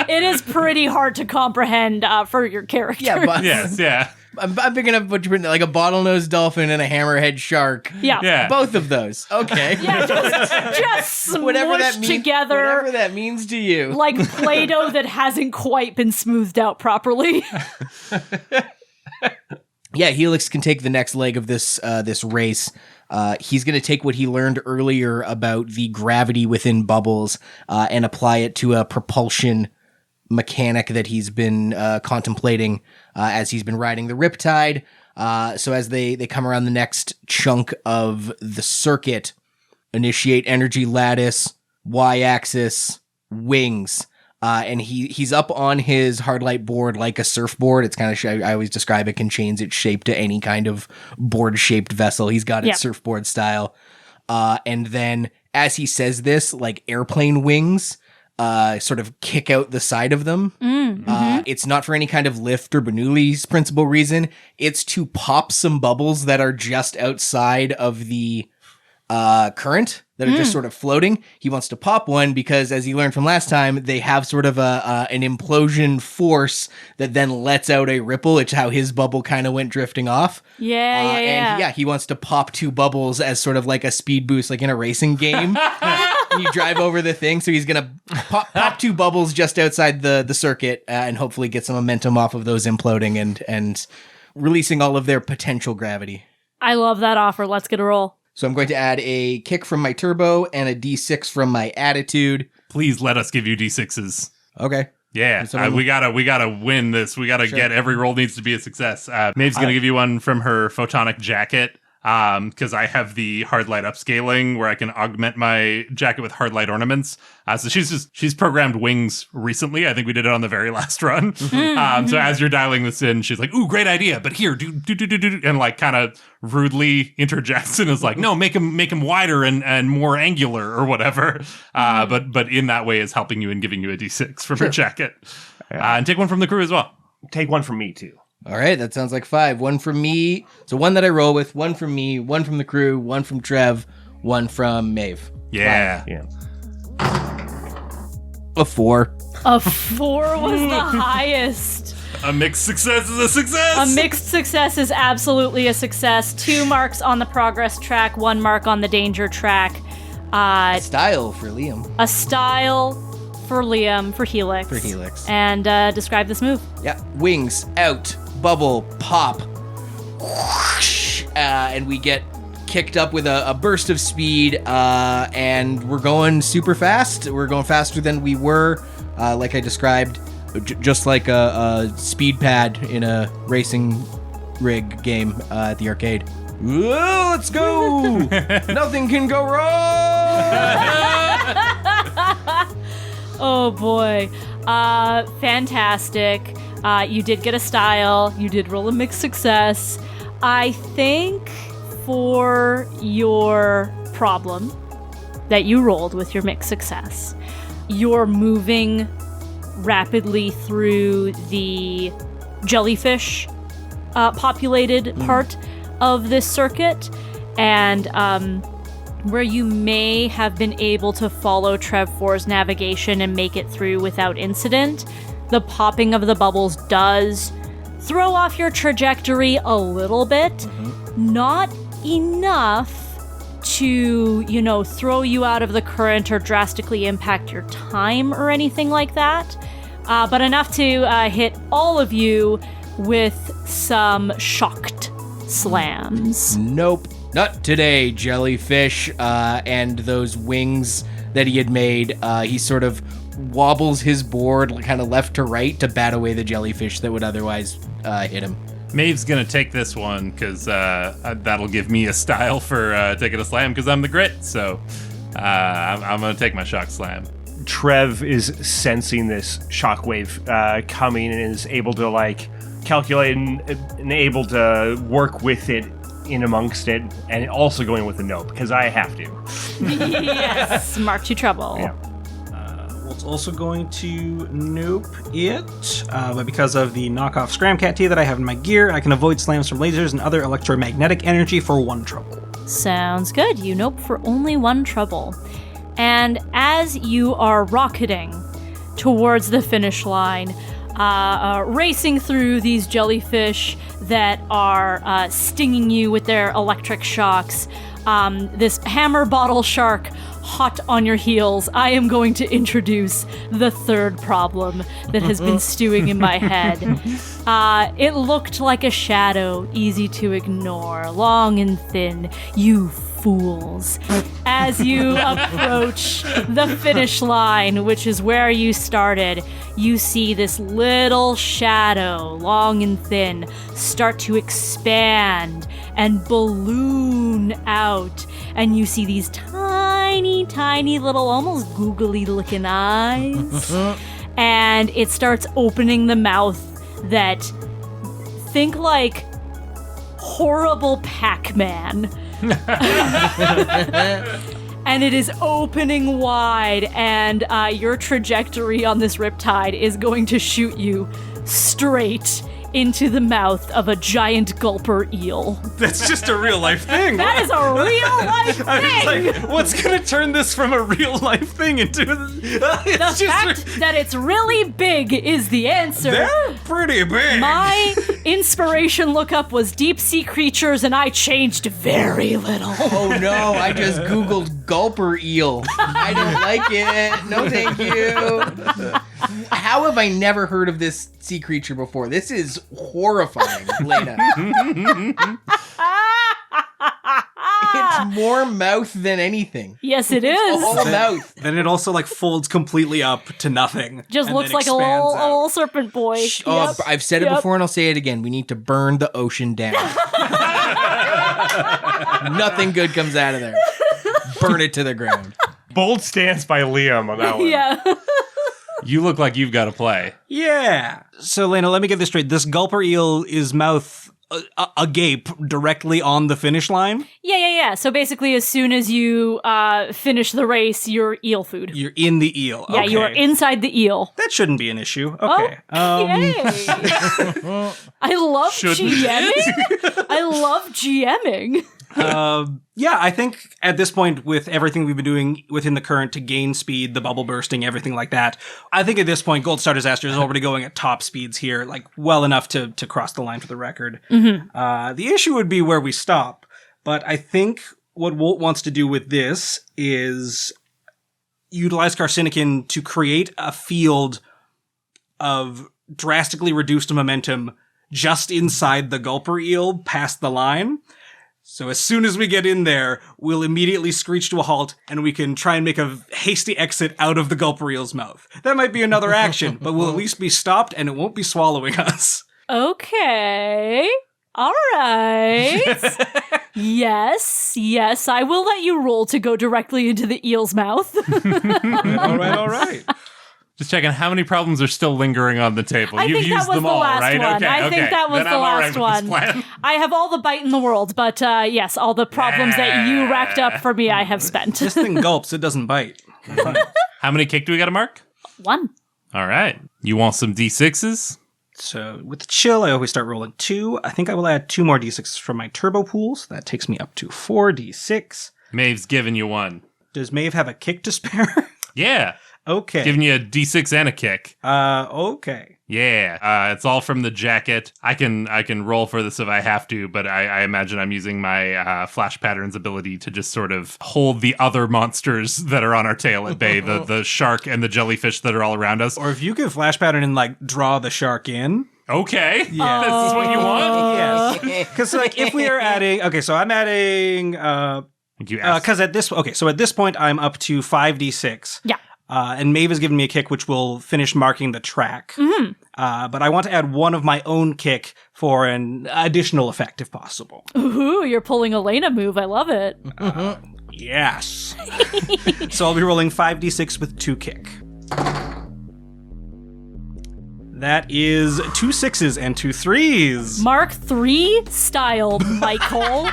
It is pretty hard to comprehend for your character. Yeah, but Yes, yeah. I'm picking up what you're like a bottlenose dolphin and a hammerhead shark. Yeah. Both of those. Okay. Yeah, just smushed together. Whatever that means to you. Like Play-Doh that hasn't quite been smoothed out properly. Yeah, Helix can take the next leg of this race. He's going to take what he learned earlier about the gravity within bubbles and apply it to a propulsion mechanic that he's been contemplating as he's been riding the Riptide. So as they come around the next chunk of the circuit, initiate energy lattice, y-axis, wings. And he's up on his hardlight board like a surfboard. It's kind of, I always describe it, can change its shape to any kind of board-shaped vessel. He's got it surfboard style. And then as he says this, like airplane wings sort of kick out the side of them. It's not for any kind of lift or Bernoulli's principal reason. It's to pop some bubbles that are just outside of the current that are just sort of floating. He wants to pop one because, as he learned from last time, they have sort of an implosion force that then lets out a ripple. It's how his bubble kind of went drifting off. And he wants to pop 2 bubbles as sort of like a speed boost, like in a racing game. You drive over the thing, so he's gonna pop 2 bubbles just outside the circuit and hopefully get some momentum off of those imploding and releasing all of their potential gravity. I love that offer. Let's get a roll. So I'm going to add a kick from my turbo and a d6 from my attitude. Please let us give you d6s. Okay. Yeah, we gotta win this. We gotta get every roll needs to be a success. Maeve's gonna give you one from her photonic jacket. Because I have the hard light upscaling where I can augment my jacket with hard light ornaments. So she's programmed wings recently. I think we did it on the very last run. So as you're dialing this in, she's like, "Ooh, great idea, but here, do," and like kind of rudely interjects and is like, "No, make him wider and more angular or whatever." But in that way is helping you and giving you a d6 from her jacket. And take one from the crew as well. Take one from me too. All right, that sounds like 5. 1 from me. So 1 that I roll with, 1 from me, 1 from the crew, 1 from Trev, 1 from Maeve. Yeah. 5. Yeah. A 4. A 4 was the highest. A mixed success is a success. A mixed success is absolutely a success. 2 marks on the progress track, 1 mark on the danger track. Style for Liam. A style for Liam, for Helix. For Helix. And describe this move. Yeah. Wings out. Bubble, pop, whoosh, and we get kicked up with a burst of speed, and we're going super fast. We're going faster than we were, like I described, just like a speed pad in a racing rig game at the arcade. Whoa, let's go! Nothing can go wrong! Oh boy. Fantastic. You did get a style. You did roll a mixed success. I think for your problem that you rolled with your mixed success, you're moving rapidly through the jellyfish populated part of this circuit, and where you may have been able to follow Trev 4's navigation and make it through without incident, the popping of the bubbles does throw off your trajectory a little bit. Not enough to, throw you out of the current or drastically impact your time or anything like that, but enough to hit all of you with some shocked slams. Nope. Not today, jellyfish. And those wings that he had made, he sort of wobbles his board kind of left to right to bat away the jellyfish that would otherwise hit him. Maeve's gonna take this one because that'll give me a style for taking a slam because I'm the grit. So I'm gonna take my shock slam. Trev is sensing this shockwave coming and is able to calculate and able to work with it in amongst it, and also going with the nope because I have to. Yes, mark to trouble. Yeah. It's also going to nope it, but because of the knockoff Scramcat tee that I have in my gear, I can avoid slams from lasers and other electromagnetic energy for 1 trouble. Sounds good. You nope for only 1 trouble. And as you are rocketing towards the finish line, racing through these jellyfish that are stinging you with their electric shocks. This hammer bottle shark hot on your heels. I am going to introduce the third problem that has been stewing in my head. It looked like a shadow, easy to ignore, long and thin. You fools. As you approach the finish line, which is where you started, you see this little shadow, long and thin, start to expand and balloon out. And you see these tiny, tiny little, almost googly looking eyes. And it starts opening the mouth that, think like horrible Pac-Man. And it is opening wide, and your trajectory on this riptide is going to shoot you straight into the mouth of a giant gulper eel. That's just a real life thing. That is a real life thing! I was like, what's going to turn this from a real life thing into... The fact that it's really big is the answer. They're pretty big. My inspiration lookup was deep sea creatures, and I changed very little. Oh no, I just Googled gulper eel. I don't like it. No, thank you. How have I never heard of this sea creature before? This is horrifying, Laena. It's more mouth than anything. Yes, it is. All mouth. Then it also like folds completely up to nothing. Just and looks then like a expands out. little serpent boy. Oh, Yep. I've said it Yep. before and I'll say it again. We need to burn the ocean down. Nothing good comes out of there. Burn it to the ground. Bold stance by Liam on that one. Yeah. You look like you've got to play. Yeah. So, Laena, let me get this straight. This gulper eel is mouth agape directly on the finish line? Yeah. So basically, as soon as you finish the race, you're eel food. You're in the eel. Yeah, Okay. you are inside the eel. That shouldn't be an issue. Okay. Yay! I love Shouldn't GMing. I love GMing. Yeah, I think at this point, with everything we've been doing within the current to gain speed, the bubble bursting, everything like that, I think at this point, Gold Star Disaster is already going at top speeds here, like well enough to cross the line for the record. Mm-hmm. The issue would be where we stop, but I think what Wolt wants to do with this is utilize Carcinocan to create a field of drastically reduced momentum just inside the gulper eel past the line. So as soon as we get in there, we'll immediately screech to a halt, and we can try and make a hasty exit out of the gulper eel's mouth. That might be another action, but we'll at least be stopped, and it won't be swallowing us. Okay. All right. Yes, I will let you roll to go directly into the eel's mouth. All right. Just checking how many problems are still lingering on the table. I You've think that used was them the all, last right? one. Okay, I think that was then the I'm all last right with one. this plan. I have all the bite in the world, but yes, all the problems that you racked up for me, I have spent. This thing gulps, it doesn't bite. How many kick do we got to mark? 1. All right. You want some D6s? So with the chill, I always start rolling 2. I think I will add 2 more d6s from my turbo pool, so that takes me up to 4d6. Maeve's giving you one. Does Maeve have a kick to spare? Yeah. Okay. Giving you a D6 and a kick. Okay. Yeah. It's all from the jacket. I can roll for this if I have to, but I imagine I'm using my Flash Patterns ability to just sort of hold the other monsters that are on our tail at bay, the shark and the jellyfish that are all around us. Or if you could flash pattern and like draw the shark in. Okay. Yeah. This is what you want? Yes. Because like if we are adding, okay, so I'm adding, You asked. because at this point I'm up to 5d6. Yeah. And Maeve has given me a kick, which will finish marking the track. Mm-hmm. But I want to add one of my own kick for an additional effect, if possible. Ooh, you're pulling a Laena move. I love it. Yes. So I'll be rolling 5d6 with 2 kick. That is 2 6s and 2 3s. Mark 3 style, Michael.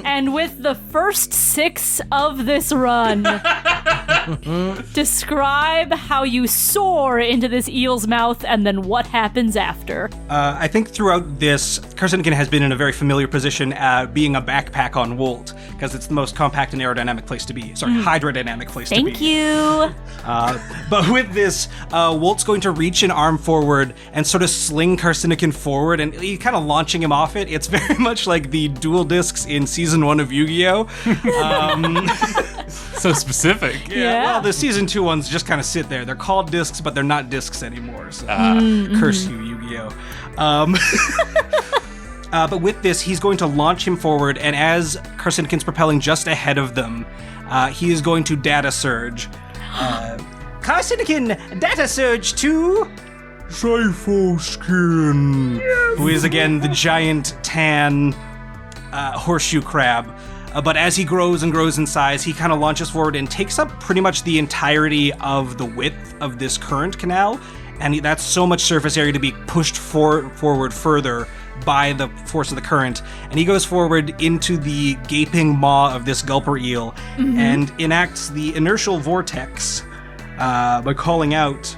And with the first 6 of this run, Describe how you soar into this eel's mouth and then what happens after. I think throughout this, Carcinogen has been in a very familiar position being a backpack on Wolt, because it's the most compact and aerodynamic place to be. Sorry, hydrodynamic place to be. Thank you. But with this, Wolt's going to reach an arm forward and sort of sling Carcinogen forward, and he's kind of launching him off it. It's very much like the dual discs in Season 1 of Yu-Gi-Oh! So specific. Yeah. Well, the Season 2 ones just kind of sit there. They're called discs, but they're not discs anymore, so curse you, Yu-Gi-Oh! But with this, he's going to launch him forward, and as Carcinogen's propelling just ahead of them, he is going to data surge. Carcinogen, data surge to Zyphoskin, who is again the giant tan horseshoe crab. But as he grows and grows in size, he kind of launches forward and takes up pretty much the entirety of the width of this current canal, and that's so much surface area to be pushed forward further by the force of the current, and he goes forward into the gaping maw of this gulper eel and enacts the inertial vortex by calling out,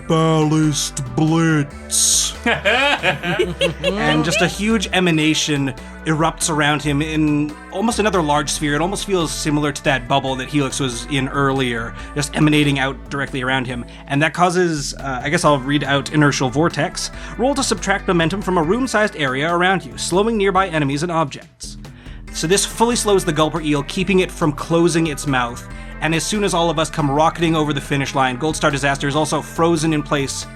"Ballast Blitz." And just a huge emanation erupts around him in almost another large sphere. It almost feels similar to that bubble that Helix was in earlier, just emanating out directly around him. And that causes, I guess I'll read out Inertial Vortex. Roll to subtract momentum from a room-sized area around you, slowing nearby enemies and objects. So this fully slows the gulper eel, keeping it from closing its mouth. And as soon as all of us come rocketing over the finish line, Gold Star Disaster is also frozen in place.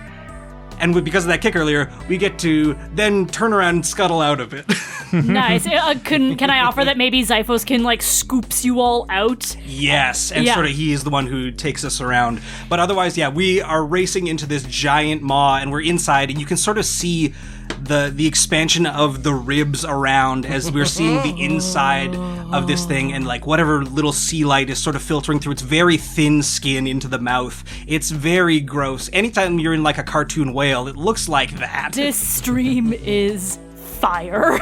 And because of that kick earlier, we get to then turn around and scuttle out of it. Nice. Can I offer that maybe Zyphoskin scoops you all out? Yes, and sort of he is the one who takes us around. But otherwise, we are racing into this giant maw, and we're inside, and you can sort of see the expansion of the ribs around as we're seeing the inside of this thing, and whatever little sea light is sort of filtering through its very thin skin into the mouth. It's very gross. Anytime you're in a cartoon whale, it looks like that. This stream is fire.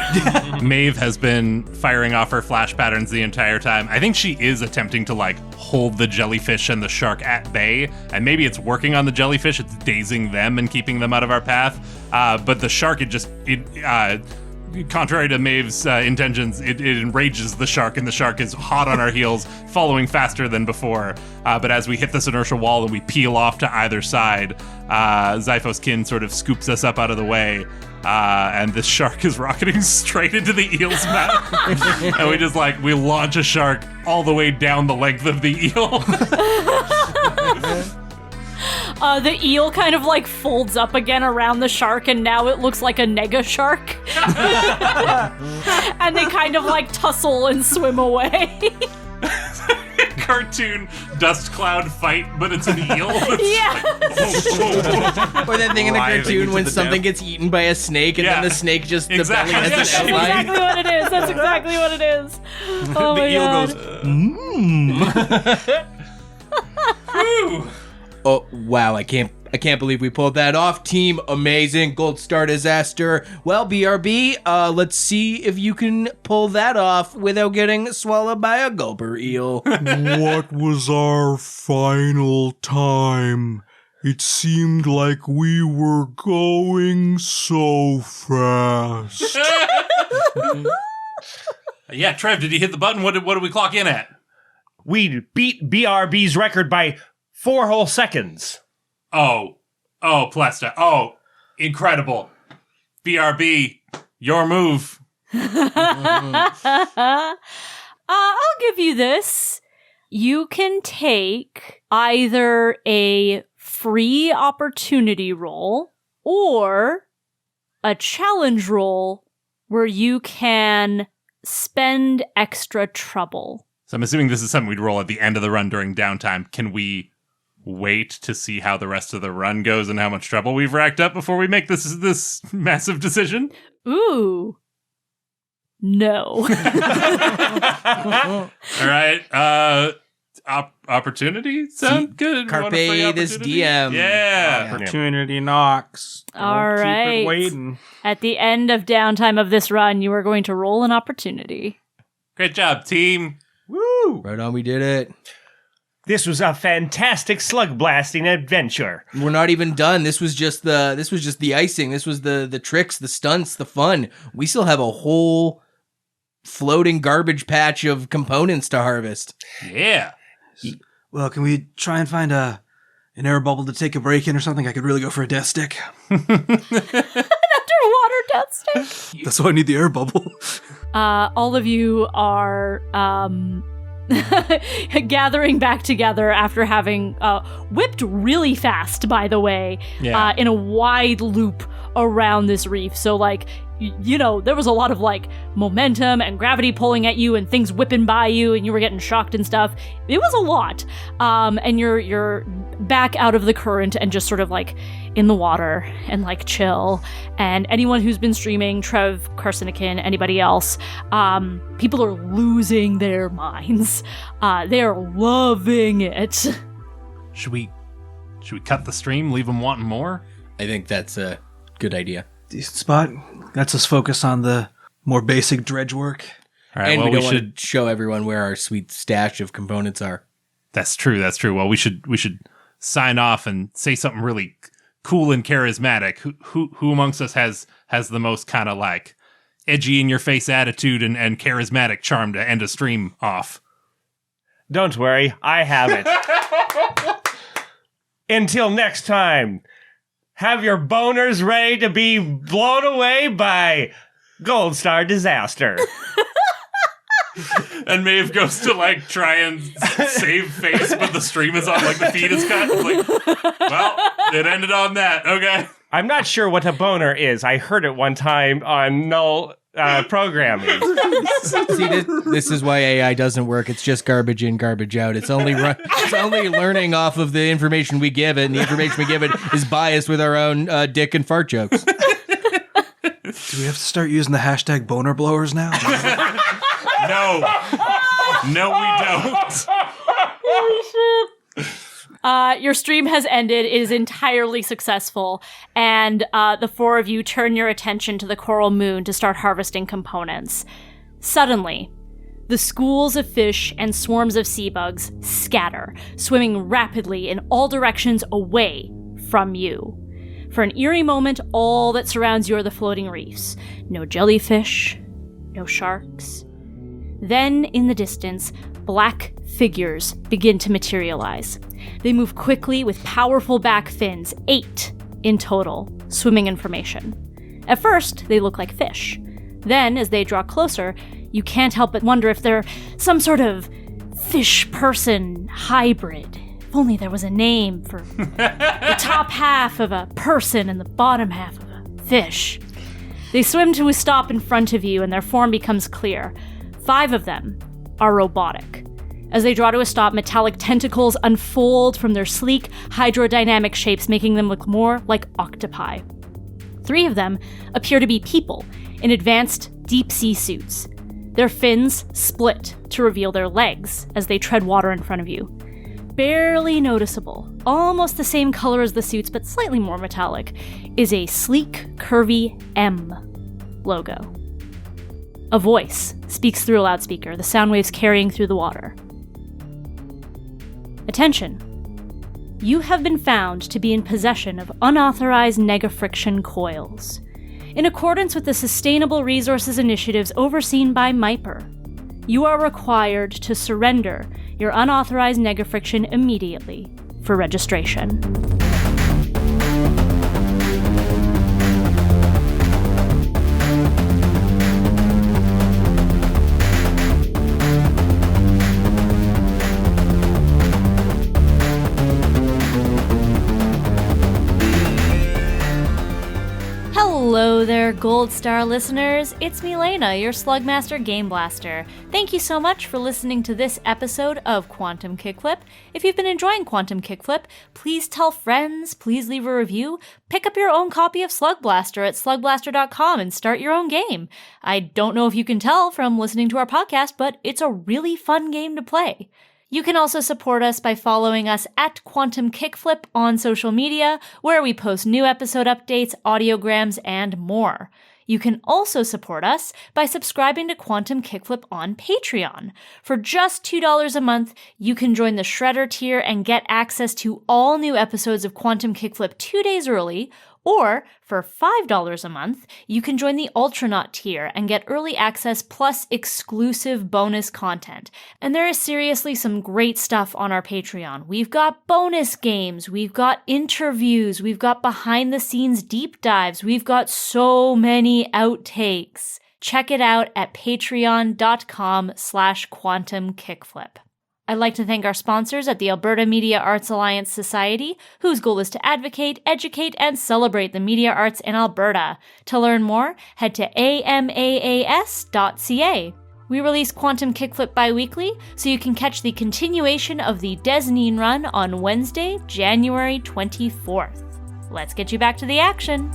Maeve has been firing off her flash patterns the entire time. I think she is attempting to hold the jellyfish and the shark at bay, and maybe it's working on the jellyfish. It's dazing them and keeping them out of our path. But the shark, contrary to Maeve's intentions, it enrages the shark, and the shark is hot on our heels, following faster than before. But as we hit this inertial wall and we peel off to either side, Zyphoskin sort of scoops us up out of the way. And this shark is rocketing straight into the eel's mouth. And we just we launch a shark all the way down the length of the eel. The eel kind of folds up again around the shark, and now it looks like a nega shark. And they kind of tussle and swim away. Cartoon dust cloud fight, but it's an eel. Yeah. Or that thing in the Writhing cartoon into when the something depths. gets eaten by a snake, and then the snake just, Exactly. the belly has Yeah, an That's outline. exactly what it is. That's exactly what it is. Oh The my eel God. goes, Whew. Oh, wow, I can't believe we pulled that off. Team amazing. Gold Star Disaster. Well, BRB, let's see if you can pull that off without getting swallowed by a gulper eel. What was our final time? It seemed like we were going so fast. Yeah, Trev, did you hit the button? What did we clock in at? We beat BRB's record by 4 whole seconds. Oh, Plesta. Oh, incredible. BRB, your move. I'll give you this. You can take either a free opportunity roll or a challenge roll where you can spend extra trouble. So I'm assuming this is something we'd roll at the end of the run during downtime. Can we wait to see how the rest of the run goes and how much trouble we've racked up before we make this massive decision? Ooh. No. All right. Opportunity? Sound good? Carpe Want a free this opportunity? DM. Yeah. opportunity knocks. All Keep right. it waiting. At the end of downtime of this run, you are going to roll an opportunity. Great job, team. Woo! Right on, we did it. This was a fantastic slug blasting adventure. We're not even done. This was just the icing. This was the tricks, the stunts, the fun. We still have a whole floating garbage patch of components to harvest. Yeah. Well, can we try and find an air bubble to take a break in or something? I could really go for a death stick. Underwater death stick. That's why I need the air bubble. All of you are gathering back together after having whipped really fast, by the way, in a wide loop around this reef. So, like, you know, there was a lot of, like, momentum and gravity pulling at you and things whipping by you and you were getting shocked and stuff. It was a lot. And you're back out of the current and just sort of, like, in the water and, like, chill. And anyone who's been streaming, Trev, Karsinikin, anybody else, people are losing their minds. They are loving it. Should we cut the stream, leave them wanting more? I think that's a good idea. Decent spot. Lets us focus on the more basic dredge work. All right, And well, we don't want to show everyone where our sweet stash of components are. That's true. Well, we should sign off and say something really cool and charismatic. Who amongst us has the most kind of like edgy in your face attitude and charismatic charm to end a stream off? Don't worry, I have it. Until next time, have your boners ready to be blown away by Gold Star Disaster. And Maeve goes to like try and save face, but the stream is on, like the feed is cut. Like, well, it ended on that. Okay. I'm not sure what a boner is. I heard it one time on Null programming. See, this is why AI doesn't work. It's just garbage in, garbage out. It's only learning off of the information we give it, and the information we give it is biased with our own dick and fart jokes. Do we have to start using the hashtag boner blowers now? No, we don't. Your stream has ended. It is entirely successful. And the four of you turn your attention to the coral moon to start harvesting components. Suddenly, the schools of fish and swarms of sea bugs scatter, swimming rapidly in all directions away from you. For an eerie moment, all that surrounds you are the floating reefs. No jellyfish, no sharks. Then, in the distance, black figures begin to materialize. They move quickly with powerful back fins, 8 in total, swimming in formation. At first, they look like fish. Then, as they draw closer, you can't help but wonder if they're some sort of fish-person hybrid. If only there was a name for the top half of a person and the bottom half of a fish. They swim to a stop in front of you, and their form becomes clear. 5 of them are robotic. As they draw to a stop, metallic tentacles unfold from their sleek, hydrodynamic shapes, making them look more like octopi. 3 of them appear to be people in advanced deep-sea suits. Their fins split to reveal their legs as they tread water in front of you. Barely noticeable, almost the same color as the suits, but slightly more metallic, is a sleek, curvy M logo. A voice speaks through a loudspeaker, the sound waves carrying through the water. Attention. You have been found to be in possession of unauthorized negafriction coils, in accordance with the Sustainable Resources Initiatives overseen by MIPER. You are required to surrender your unauthorized negafriction immediately for registration. Hello there, Gold Star listeners. It's me, Laena, your Slugblaster Game Blaster. Thank you so much for listening to this episode of Quantum Kickflip. If you've been enjoying Quantum Kickflip, please tell friends, please leave a review, pick up your own copy of Slugblaster at slugblaster.com and start your own game. I don't know if you can tell from listening to our podcast, but it's a really fun game to play. You can also support us by following us at Quantum Kickflip on social media, where we post new episode updates, audiograms, and more. You can also support us by subscribing to Quantum Kickflip on Patreon. For just $2 a month, you can join the Shredder tier and get access to all new episodes of Quantum Kickflip 2 days early, or for $5 a month, you can join the Ultranaut tier and get early access plus exclusive bonus content. And there is seriously some great stuff on our Patreon. We've got bonus games, we've got interviews, we've got behind the scenes deep dives, we've got so many outtakes. Check it out at patreon.com/quantumkickflip. I'd like to thank our sponsors at the Alberta Media Arts Alliance Society, whose goal is to advocate, educate, and celebrate the media arts in Alberta. To learn more, head to amaas.ca. We release Quantum Kickflip bi-weekly, so you can catch the continuation of the Desnine run on Wednesday, January 24th. Let's get you back to the action.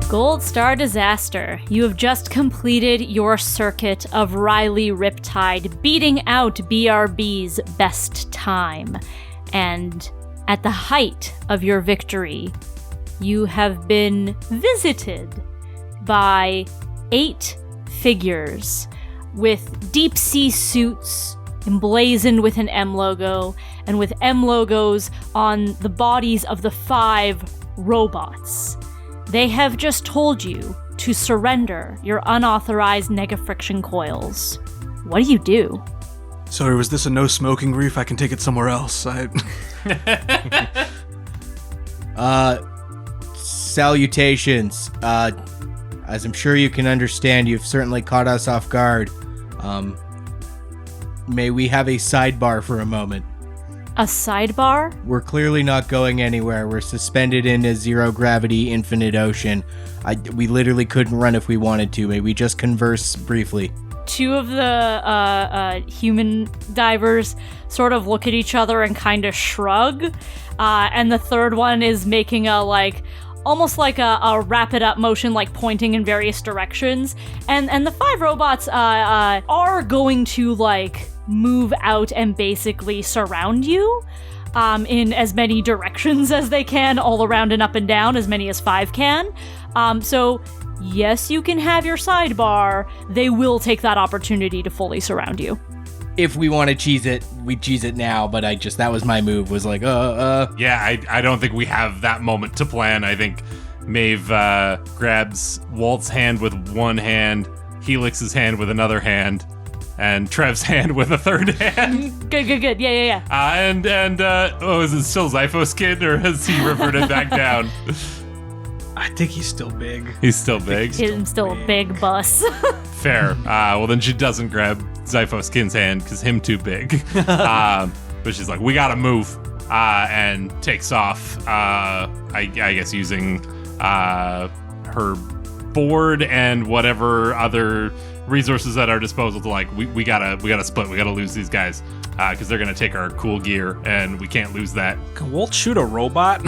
Gold Star Disaster. You have just completed your circuit of Riley Riptide, beating out BRB's best time. And at the height of your victory, you have been visited by 8 figures with deep sea suits emblazoned with an M logo and with M logos on the bodies of the 5 robots. They have just told you to surrender your unauthorized nega-friction coils. What do? Sorry, was this a no smoking brief? I can take it somewhere else. Salutations. As I'm sure you can understand, you've certainly caught us off guard. May we have a sidebar for a moment? A sidebar? We're clearly not going anywhere. We're suspended in a zero-gravity infinite ocean. We literally couldn't run if we wanted to. May we just converse briefly? 2 of the human divers sort of look at each other and kind of shrug. And the third one is making a, almost like a wrap-it-up motion, pointing in various directions. And the 5 robots are going to, move out and basically surround you in as many directions as they can, all around and up and down, as many as 5 can. So, yes, you can have your sidebar. They will take that opportunity to fully surround you. If we want to cheese it, we cheese it now, but that was my move, was Yeah, I don't think we have that moment to plan. I think Maeve grabs Walt's hand with one hand, Helix's hand with another hand, and Trev's hand with a third hand. Good. Yeah. Is it still Zyphos Kid, or has he reverted back down? I think he's still big. He's still big? He's still a big bus. Fair. Well, then she doesn't grab Zyphos Kid's hand, because him too big. But she's like, we gotta move, and takes off, I guess using her board and whatever other resources at our disposal to we gotta split, we gotta lose these guys because they're gonna take our cool gear and we can't lose that. Can Wolt shoot a robot?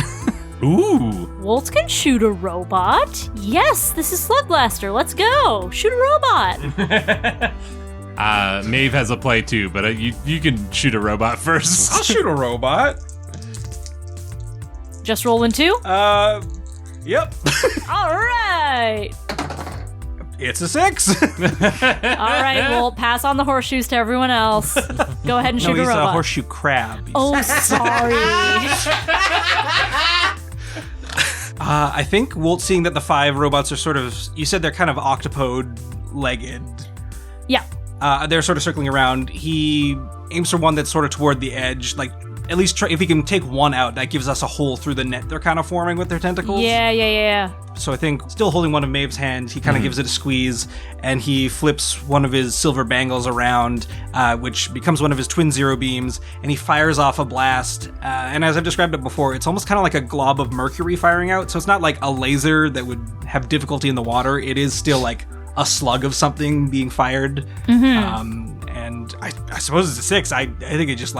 Ooh, Wolt can shoot a robot? Yes, this is Slugblaster. Let's go. Shoot a robot. Maeve has a play too, but you can shoot a robot first. I'll shoot a robot. Just rolling 2? Yep. All right. It's a 6. All right, well, pass on the horseshoes to everyone else. Go ahead and shoot a he's robot. a horseshoe crab. Oh, sorry. I think Wolt, seeing that the 5 robots are sort of, you said they're kind of octopode-legged. Yeah. They're sort of circling around. He aims for one that's sort of toward the edge, at least if he can take one out, that gives us a hole through the net they're kind of forming with their tentacles. Yeah. So I think, still holding one of Maeve's hands, he kind of gives it a squeeze, and he flips one of his silver bangles around, which becomes one of his twin zero beams, and he fires off a blast. And as I've described it before, it's almost kind of like a glob of mercury firing out, so it's not like a laser that would have difficulty in the water. It is still like a slug of something being fired. And I suppose it's a 6. I think it just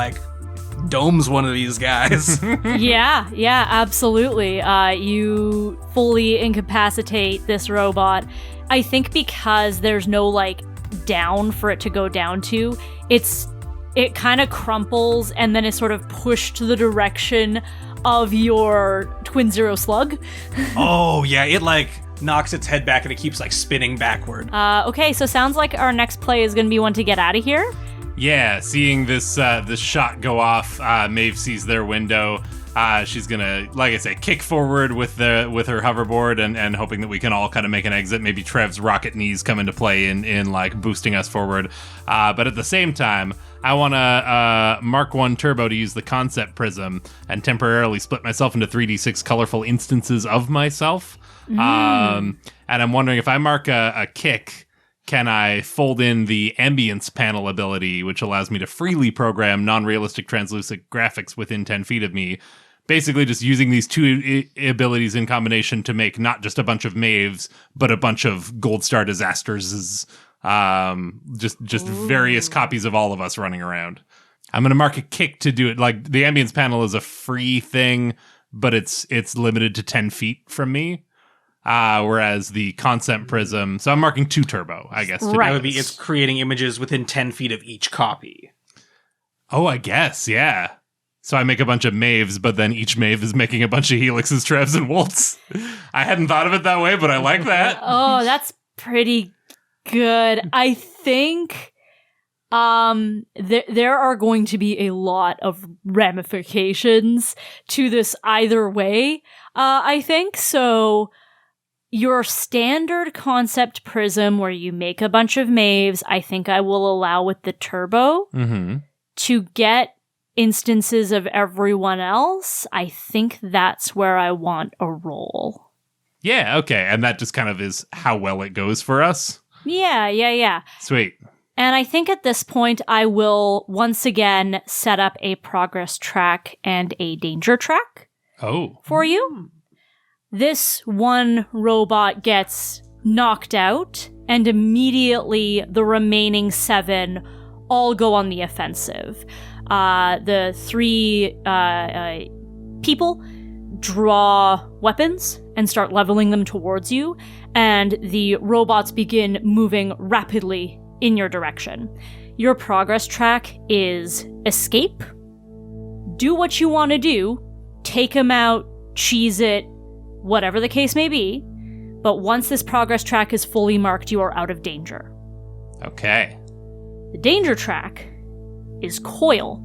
domes one of these guys. Yeah, absolutely. You fully incapacitate this robot. I think because there's no like down for it to go down to, it kind of crumples and then is sort of pushed to the direction of your Twin Zero slug. Oh yeah, it like knocks its head back and it keeps like spinning backward. Okay, so sounds like our next play is going to be one to get out of here. Yeah, seeing this shot go off, Maeve sees their window. She's gonna, like I say, kick forward with her hoverboard and hoping that we can all kind of make an exit. Maybe Trev's rocket knees come into play in like boosting us forward. But at the same time, I want to Mark 1 turbo to use the concept prism and temporarily split myself into 3d6 colorful instances of myself. And I'm wondering if I mark a kick, can I fold in the ambience panel ability, which allows me to freely program non-realistic translucent graphics within 10 feet of me? Basically just using these two abilities in combination to make not just a bunch of Maeves, but a bunch of Gold Star Disasters, just various copies of all of us running around. I'm going to mark a kick to do it. Like, the ambience panel is a free thing, but it's limited to 10 feet from me. Whereas the concept prism, so I'm marking 2 turbo, I guess. That would be, it's creating images within 10 feet of each copy. Oh, I guess, yeah. So I make a bunch of Maeves, but then each Maeve is making a bunch of Helixes, Trevs, and Wolts. I hadn't thought of it that way, but I like that. Oh, that's pretty good. I think there are going to be a lot of ramifications to this either way, I think. So your standard concept prism where you make a bunch of Maeves, I think I will allow with the turbo. To get instances of everyone else, I think that's where I want a roll. Yeah, okay. And that just kind of is how well it goes for us? Yeah. Sweet. And I think at this point, I will once again set up a progress track and a danger track for you. This one robot gets knocked out, and immediately the remaining 7 all go on the offensive. The 3 people draw weapons and start leveling them towards you, and the robots begin moving rapidly in your direction. Your progress track is escape. Do what you want to do. Take them out, cheese it, whatever the case may be. But once this progress track is fully marked, you are out of danger. Okay. The danger track is coil.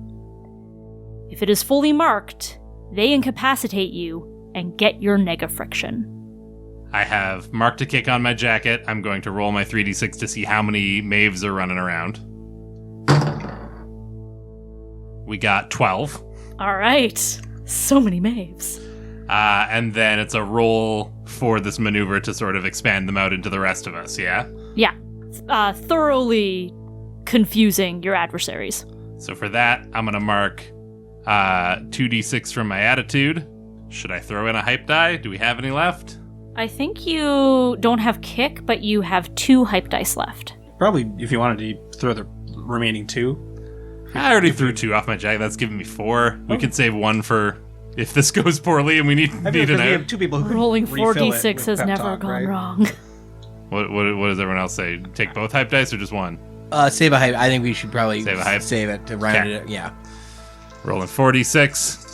If it is fully marked, they incapacitate you and get your nega friction. I have marked a kick on my jacket. I'm going to roll my 3d6 to see how many Maeves are running around. We got 12. All right. So many Maeves. And then it's a roll for this maneuver to sort of expand them out into the rest of us, yeah? Yeah. Thoroughly confusing your adversaries. So for that, I'm going to mark 2d6 from my attitude. Should I throw in a hype die? Do we have any left? I think you don't have kick, but you have 2 hype dice left. Probably, if you wanted to throw the remaining 2. I already threw 2 off my jacket. That's giving me 4. We could save 1 for if this goes poorly and we need an We out. have 2 people who Rolling can refill it 4d6 with has pep never talk, gone right? wrong. What does everyone else say? Take both hype dice or just one? Save a hype. I think we should probably Save a hype? save it to round Okay. it. Yeah. Rolling 46.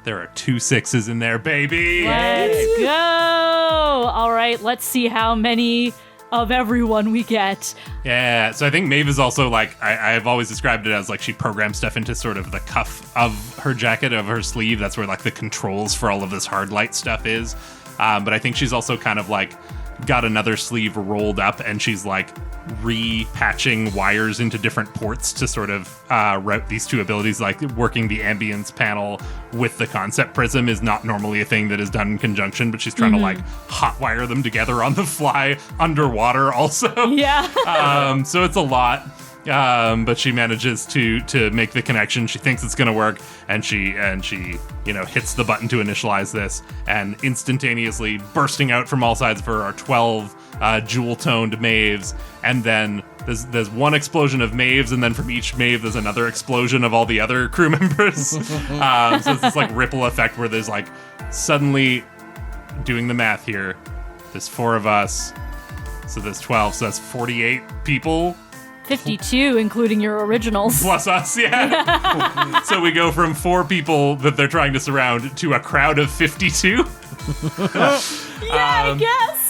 There are 2 6s in there, baby. Let's go! All right, let's see how many of everyone we get. Yeah, so I think Maeve is also like, I've always described it as like she programs stuff into sort of the cuff of her jacket, of her sleeve. That's where like the controls for all of this hard light stuff is. But I think she's also kind of like got another sleeve rolled up and she's like repatching wires into different ports to sort of route these 2 abilities. Like working the ambience panel with the concept prism is not normally a thing that is done in conjunction, but she's trying to like hotwire them together on the fly underwater also. Yeah. So it's a lot. but she manages to make the connection. She thinks it's going to work, and she hits the button to initialize this, and instantaneously bursting out from all sides of her are 12 jewel-toned Maeves, and then there's one explosion of Maeves, and then from each Maeve there's another explosion of all the other crew members. So it's this like ripple effect where there's like suddenly, doing the math here, there's 4 of us, so there's 12, so that's 48 people. 52, including your originals. Plus us, yeah. So we go from 4 people that they're trying to surround to a crowd of 52. I guess.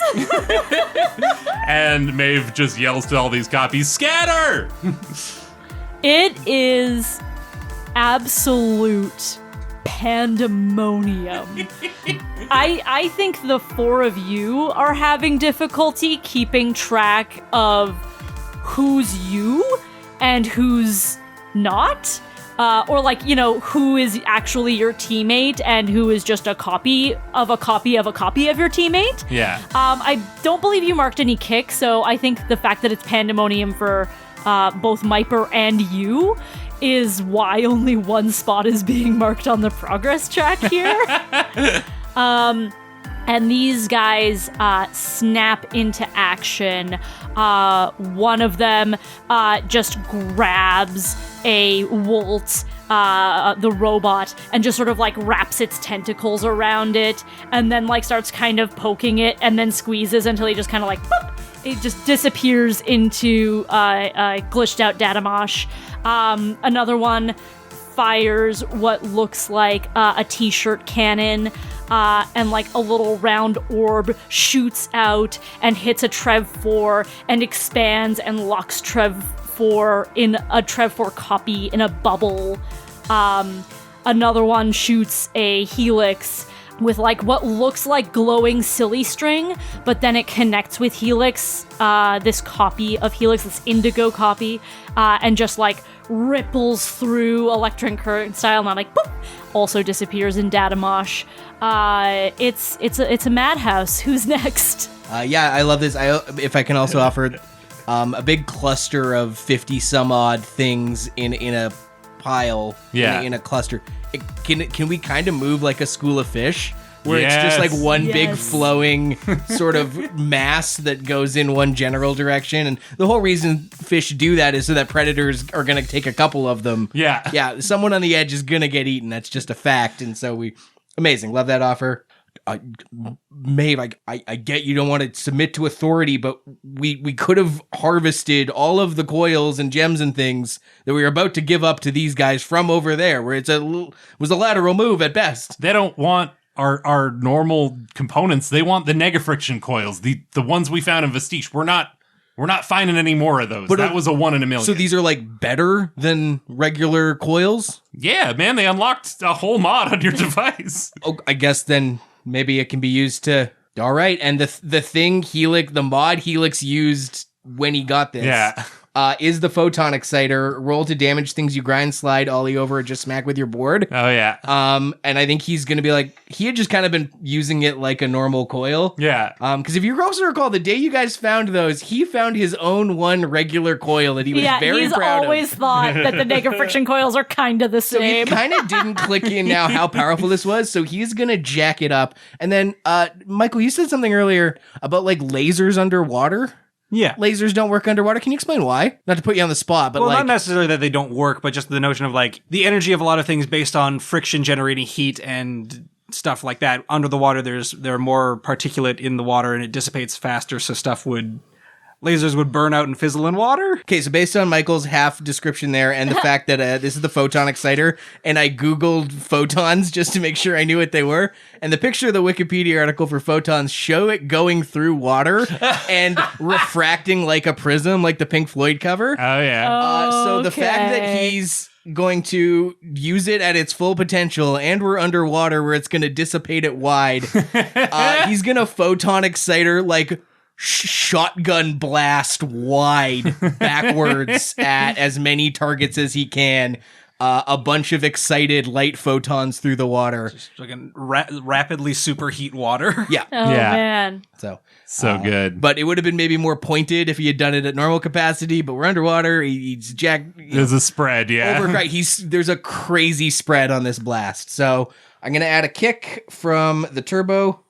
And Maeve just yells to all these copies, "Scatter!" It is absolute pandemonium. I think the 4 of you are having difficulty keeping track of who's you and who's not. Or like, who is actually your teammate and who is just a copy of a copy of a copy of your teammate. Yeah. I don't believe you marked any kick, so I think the fact that it's pandemonium for both Myper and you is why only 1 spot is being marked on the progress track here. And these guys snap into action. One of them just grabs a Wolt, the robot, and just sort of like wraps its tentacles around it, and then like starts kind of poking it, and then squeezes until he just kind of like, boop, it just disappears into glitched out data mosh. Another one fires what looks like a t-shirt cannon, and like a little round orb shoots out and hits a Trev 4 and expands and locks Trev 4 in a Trev 4 copy in a bubble. Another one shoots a Helix with like what looks like glowing silly string, but then it connects with Helix, this copy of Helix, this indigo copy, and just like ripples through electric current style, and like boop, also disappears in data mosh. It's a madhouse. Who's next? Yeah, I love this. If I can also offer a big cluster of 50 some odd things in a pile, in a cluster. Can we kind of move like a school of fish? Where it's just like one big flowing sort of mass that goes in one general direction. And the whole reason fish do that is so that predators are going to take a couple of them. Yeah. Yeah, someone on the edge is going to get eaten. That's just a fact. And so amazing. Love that offer. Maeve, I get you don't want to submit to authority, but we could have harvested all of the coils and gems and things that we were about to give up to these guys from over there, where was a lateral move at best. They don't want our normal components. They want the negafriction coils, the ones we found in Vestige. We're not finding any more of those. But that was a 1 in a million. So these are like better than regular coils? Yeah, man, they unlocked a whole mod on your device. Oh, I guess then maybe it can be used to. All right, and the thing Helix, the mod Helix used when he got this, is the photon exciter. Roll to damage things you grind, slide, ollie over, or just smack with your board. Oh yeah. And I think he's gonna be like, he had just kind of been using it like a normal coil. Yeah. Because if you also recall, the day you guys found those, he found his own one regular coil that he was very proud of. He's always thought that the negafriction coils are kind of the So same. it kind of didn't click in now how powerful this was, so he's gonna jack it up. And then, Michael, you said something earlier about like lasers underwater. Yeah. Lasers don't work underwater. Can you explain why? Not to put you on the spot, but well, like... not necessarily that they don't work, but just the notion of like the energy of a lot of things based on friction generating heat and stuff like that. Under the water, there are more particulate in the water and it dissipates faster, so lasers would burn out and fizzle in water. Okay, so based on Michael's half description there and the fact that this is the photon exciter, and I Googled photons just to make sure I knew what they were, and the picture of the Wikipedia article for photons show it going through water and refracting like a prism, like the Pink Floyd cover. Oh yeah. So the fact that he's going to use it at its full potential and we're underwater where it's going to dissipate it wide, he's going to photon exciter like shotgun blast wide backwards at as many targets as he can. a bunch of excited light photons through the water. Just fucking rapidly superheat water. Yeah. Oh, Yeah. man. So good. But it would have been maybe more pointed if he had done it at normal capacity, but we're underwater. He's There's a spread, yeah. There's a crazy spread on this blast. So I'm going to add a kick from the turbo.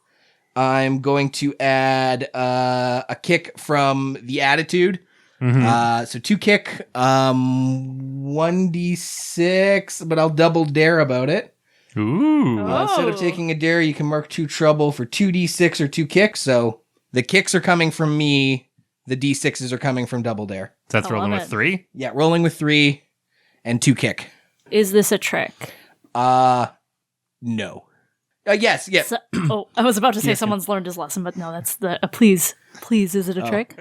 I'm going to add a kick from the attitude. So 2 kick, 1d6, but I'll double dare about it. Ooh. Instead of taking a dare, you can mark 2 trouble for 2d6 or 2 kicks. So the kicks are coming from me. The d6s are coming from double dare. So that's I rolling love with it. 3? Yeah, rolling with 3 and 2 kick. Is this a trick? No. Yes, yeah. So, I was about to say someone's learned his lesson, but no, that's the please, is it a trick?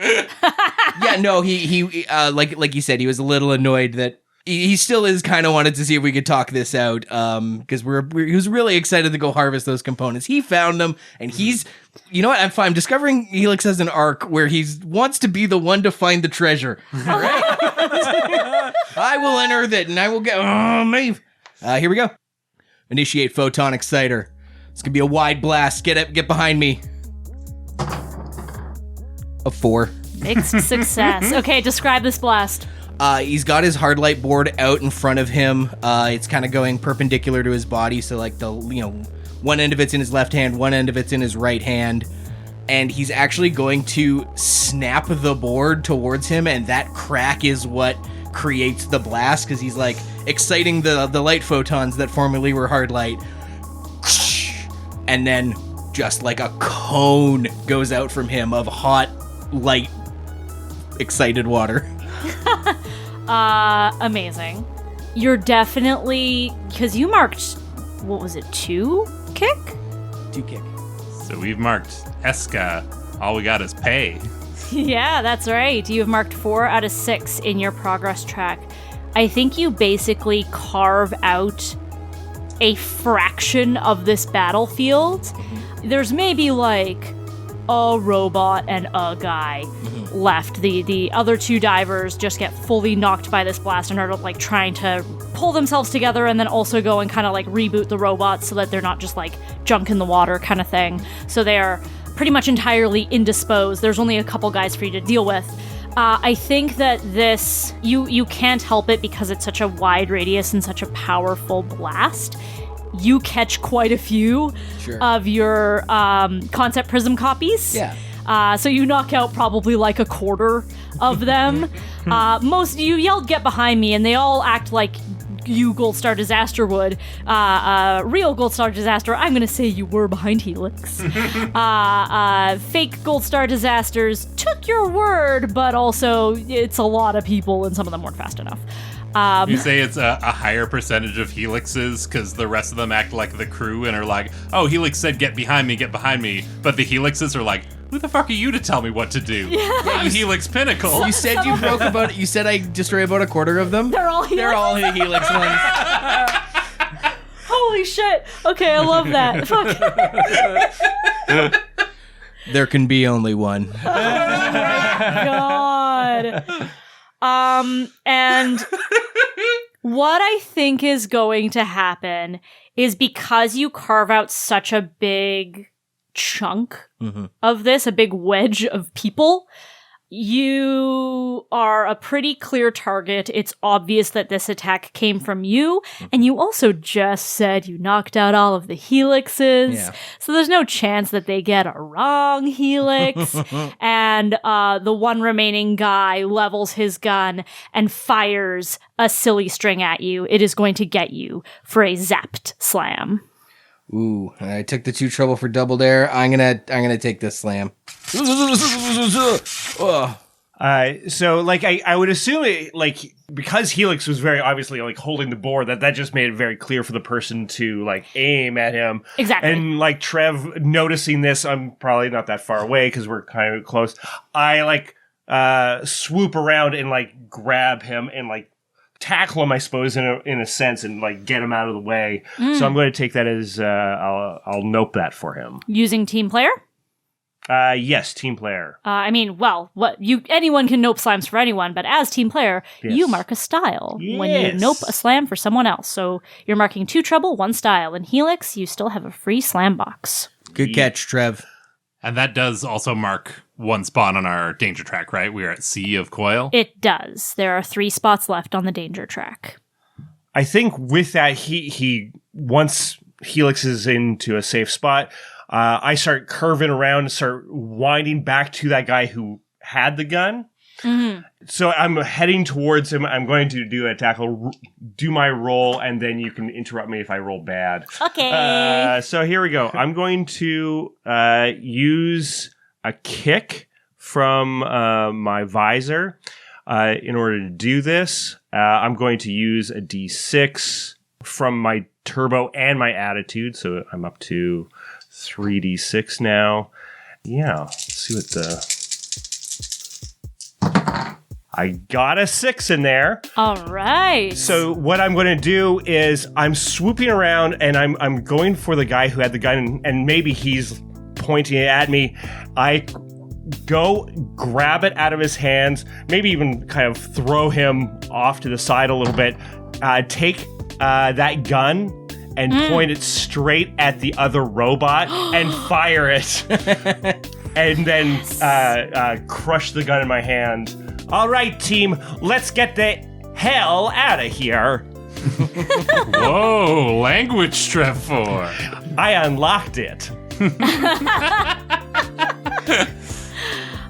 Yeah, no, he like you said, he was a little annoyed that he still is kind of wanted to see if we could talk this out, because he was really excited to go harvest those components. He found them, and he's, you know what, I'm discovering Helix has an arc where he wants to be the one to find the treasure. All right? I will unearth it, and I will get, Maeve. Here we go. Initiate photon exciter. It's gonna be a wide blast. Get behind me. A 4. Mixed success. Okay, describe this blast. He's got his hard light board out in front of him. It's kind of going perpendicular to his body, so like one end of it's in his left hand, one end of it's in his right hand, and he's actually going to snap the board towards him, and that crack is what creates the blast because he's like exciting the light photons that formerly were hard light, and then just like a cone goes out from him of hot light excited water. Amazing. You're definitely, because you marked, what was it, 2 kick? 2 kick. So we've marked Eska. All we got is pay. Yeah, that's right. You've marked 4 out of 6 in your progress track. I think you basically carve out a fraction of this battlefield. There's maybe like a robot and a guy left. The other 2 divers just get fully knocked by this blast and are like trying to pull themselves together and then also go and kind of like reboot the robots so that they're not just like junk in the water kind of thing. So they are pretty much entirely indisposed. There's only a couple guys for you to deal with. I think that this, you can't help it because it's such a wide radius and such a powerful blast. You catch quite a few of your concept prism copies. Yeah. So you knock out probably like a quarter of them. Most you yelled, "Get behind me," and they all act like you Gold Star Disaster would. Real Gold Star Disaster, I'm going to say you were behind Helix. Fake Gold Star Disasters took your word, but also it's a lot of people and some of them weren't fast enough. You say it's a higher percentage of Helixes because the rest of them act like the crew and are like, oh, Helix said get behind me, but the Helixes are like, who the fuck are you to tell me what to do? Yeah. I'm Helix Pinnacle. You said you broke about it. You said I destroy about a quarter of them. They're all Helix. They're all Helix ones. Holy shit. Okay, I love that. Fuck. There can be only one. God. And what I think is going to happen is because you carve out such a big chunk of this, a big wedge of people, you are a pretty clear target. It's obvious that this attack came from you, and you also just said you knocked out all of the helixes, so there's no chance that they get a wrong helix. And the one remaining guy levels his gun and fires a silly string at you. It is going to get you for a zapped slam. Ooh, I took the 2 trouble for double dare. I'm gonna take this slam. Oh. So like I would assume it, like, because Helix was very obviously like holding the board, that just made it very clear for the person to like aim at him. Exactly. And like Trev noticing this, I'm probably not that far away because we're kind of close. I like swoop around and like grab him and like tackle him, I suppose, in a sense, and like get him out of the way. So I'm going to take that as I'll nope that for him. Using team player? Yes, team player. Anyone can nope slimes for anyone, but as team player, you mark a style when you nope a slam for someone else. So you're marking 2 trouble, 1 style. In Helix, you still have a free slam box. Good catch, Trev. And that does also mark 1 spot on our danger track, right? We're at Sea of Coil. It does. There are 3 spots left on the danger track. I think with that, he once Helix is into a safe spot, I start curving around and start winding back to that guy who had the gun. Mm-hmm. So I'm heading towards him. I'm going to do a tackle, do my roll, and then you can interrupt me if I roll bad. Okay. So here we go. I'm going to use a kick from my visor. In order to do this, I'm going to use a D6 from my turbo and my attitude. So I'm up to 3d6 now. Yeah, let's see what I got a 6 in there. All right. So what I'm going to do is I'm swooping around and I'm going for the guy who had the gun, and maybe he's pointing it at me. I go grab it out of his hands, maybe even kind of throw him off to the side a little bit, take that gun and point it straight at the other robot and fire it. And then crush the gun in my hand. All right, team, let's get the hell out of here. Whoa, language, Trevor. I unlocked it.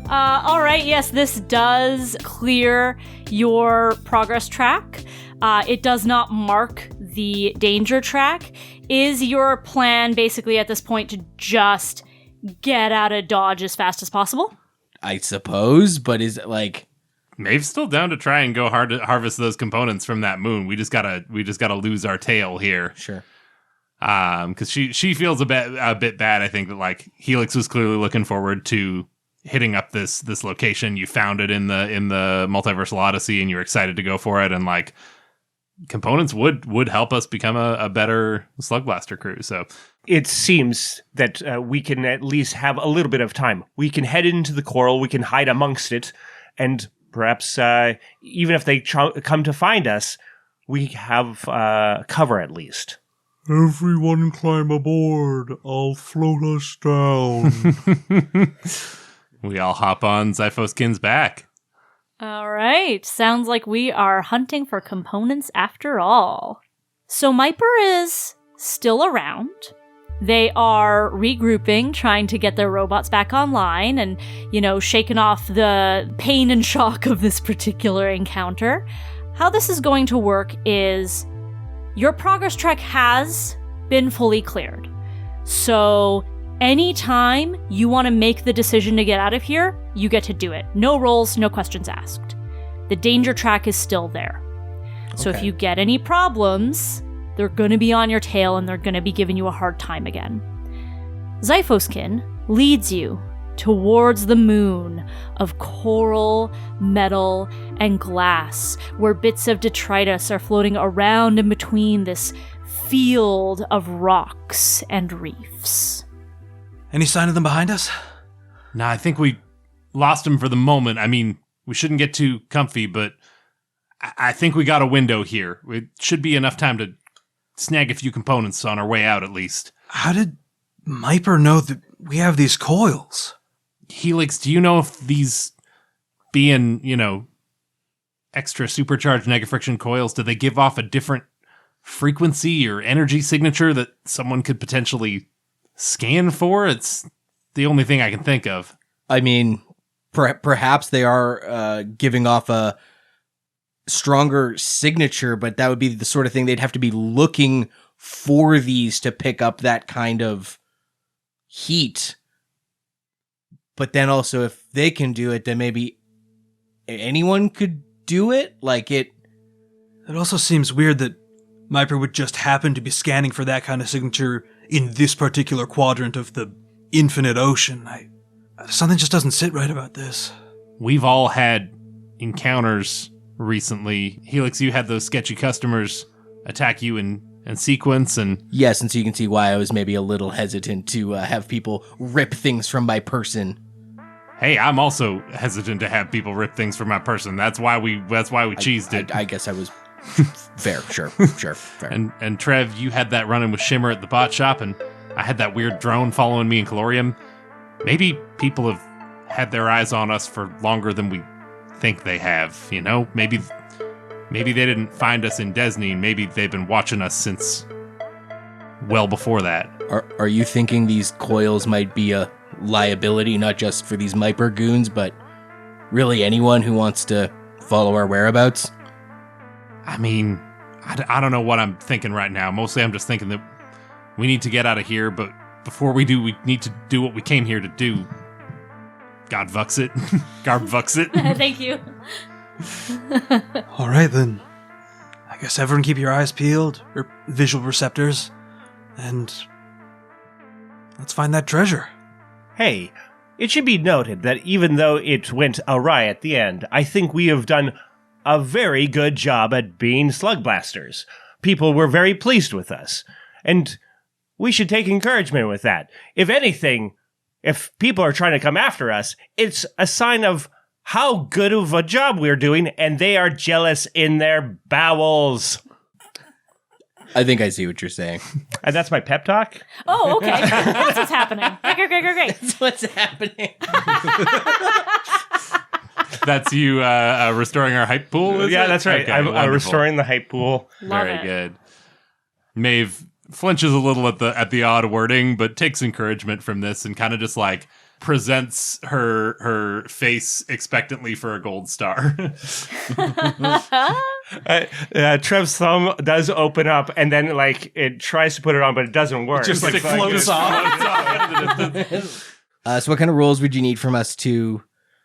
All right, yes, this does clear your progress track. It does not mark the danger track. Is your plan basically at this point to just get out of Dodge as fast as possible? I suppose, but is it like... Maeve's still down to try and go hard to harvest those components from that moon. We just gotta lose our tail here. Sure. Because she feels a bit bad. I think that like Helix was clearly looking forward to hitting up this location. You found it in the Multiversal Odyssey, and you're excited to go for it. And like components would help us become a better Slugblaster crew. So it seems that we can at least have a little bit of time. We can head into the coral. We can hide amongst it, and perhaps even if they come to find us, we have cover at least. Everyone climb aboard. I'll float us down. We all hop on Zyphoskin's back. All right. Sounds like we are hunting for components after all. So Myper is still around. They are regrouping, trying to get their robots back online and, shaking off the pain and shock of this particular encounter. How this is going to work is your progress track has been fully cleared. So anytime you want to make the decision to get out of here, you get to do it. No rolls, no questions asked. The danger track is still there. So if you get any problems, they're going to be on your tail and they're going to be giving you a hard time again. Zyphoskin leads you towards the moon of coral, metal, and glass, where bits of detritus are floating around in between this field of rocks and reefs. Any sign of them behind us? Nah, I think we lost him for the moment. I mean, we shouldn't get too comfy, but I think we got a window here. It should be enough time to snag a few components on our way out, at least. How did Myper know that we have these coils? Helix, do you know if these being, extra supercharged negafriction coils, do they give off a different frequency or energy signature that someone could potentially scan for? It's the only thing I can think of. I mean, perhaps they are giving off a stronger signature, but that would be the sort of thing they'd have to be looking for these to pick up that kind of heat. But then also, if they can do it, then maybe anyone could do it. It also seems weird that Myper would just happen to be scanning for that kind of signature in this particular quadrant of the infinite ocean. Something just doesn't sit right about this. We've all had encounters recently. Helix, you had those sketchy customers attack you in and sequence and Yes, and so you can see why I was maybe a little hesitant to have people rip things from my person. hey, I'm also hesitant to have people rip things from my person. That's why we cheesed it. I guess I was fair. Sure. Fair. And Trev, you had that run-in with Shimmer at the bot shop, and I had that weird drone following me in Calorium. Maybe people have had their eyes on us for longer than we think they have, you know? Maybe they didn't find us in Desnine. Maybe they've been watching us since well before that. Are you thinking these coils might be a liability, not just for these Myper goons, but really anyone who wants to follow our whereabouts? I mean, I don't know what I'm thinking right now. Mostly I'm just thinking that we need to get out of here, but before we do, we need to do what we came here to do. God vux it. Garb vux it. Thank you. All right, then. I guess everyone keep your eyes peeled, or visual receptors, and let's find that treasure. Hey, it should be noted that even though it went awry at the end, I think we have done a very good job at being Slugblasters. People were very pleased with us, and we should take encouragement with that. If anything, if people are trying to come after us, it's a sign of how good of a job we're doing, and they are jealous in their bowels. I think I see what you're saying. And that's my pep talk. Oh, okay. That's what's happening. Great. That's what's happening. That's you restoring our hype pool, is Yeah, it? that's right. Okay, I'm wonderful. restoring the hype pool. Love Very it. good. Maeve flinches a little at the odd wording, but takes encouragement from this and kind of just like presents her face expectantly for a gold star. Trev's thumb does open up, and then like it tries to put it on, but it doesn't work. Just like floats off. So what kind of rolls would you need from us to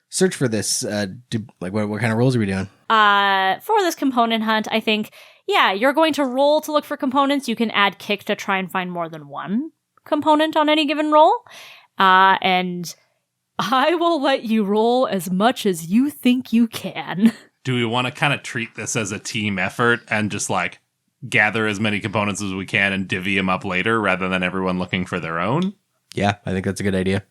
search for this? What kind of rolls are we doing? For this component hunt, I think, yeah, you're going to roll to look for components. You can add kick to try and find more than one component on any given roll. And I will let you roll as much as you think you can. Do we want to kind of treat this as a team effort and just like gather as many components as we can and divvy them up later rather than everyone looking for their own? Yeah, I think that's a good idea.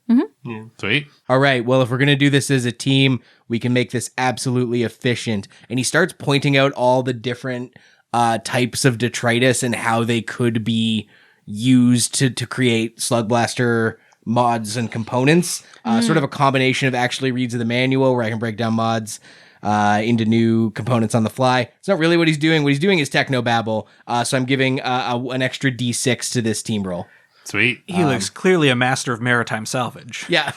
Yeah. Sweet. All right, well, if we're going to do this as a team, we can make this absolutely efficient. And he starts pointing out all the different types of detritus and how they could be used to create Slugblaster mods and components. Sort of a combination of actually reads of the manual where I can break down mods into new components on the fly. It's not really what he's doing. What he's doing is technobabble. So I'm giving an extra D6 to this team roll. Sweet. Helix, clearly a master of maritime salvage. Yeah.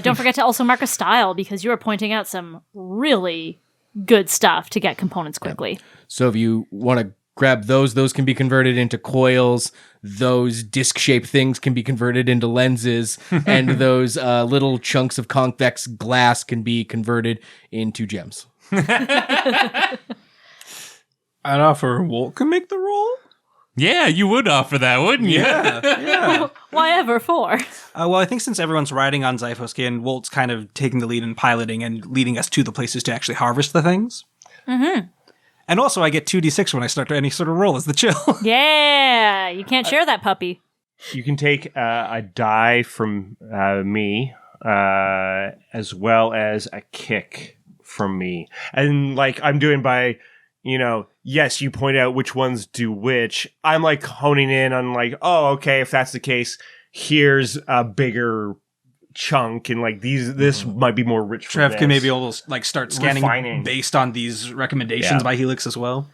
Don't forget to also mark a style because you are pointing out some really good stuff to get components quickly. So if you want to grab those can be converted into coils. Those disc-shaped things can be converted into lenses. And those little chunks of convex glass can be converted into gems. I'd offer Wolt can make the roll. Yeah, you would offer that, wouldn't you? Yeah. Why ever for? Well, I think since everyone's riding on Zyphoskin, Wolt's kind of taking the lead in piloting and leading us to the places to actually harvest the things. Mm-hmm. And also, I get 2d6 when I start any sort of roll as the chill. Yeah, you can't share that puppy. You can take a die from me, as well as a kick from me. And like I'm doing by, yes, you point out which ones do which. I'm like honing in on like, oh, okay, if that's the case, here's a bigger chunk, and like this might be more rich for Trev this. can maybe almost like start scanning Refining. based on these recommendations by Helix as well.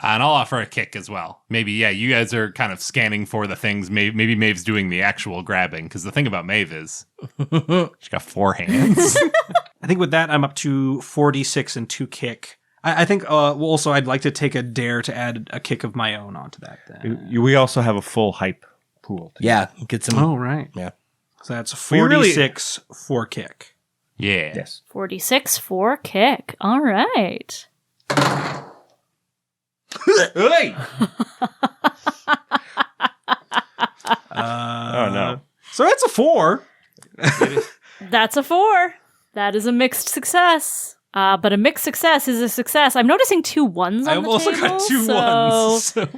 And I'll offer a kick as well. Maybe, yeah, you guys are kind of scanning for the things. Maybe Maeve's doing the actual grabbing. Because the thing about Maeve is she's got 4 hands. I think with that, I'm up to 4d6 and 2 kick. I think also I'd like to take a dare to add a kick of my own onto that. Then. We also have a full hype pool. Yeah, get some. Oh, right. Yeah. So that's We really- 46 for kick. Yeah. Yes. 46 for kick. All right. Hey! Oh, no. So that's a 4. That's a 4. That is a mixed success. But a mixed success is a success. I'm noticing 2 1s on I've the also table. got 2 so ones. So.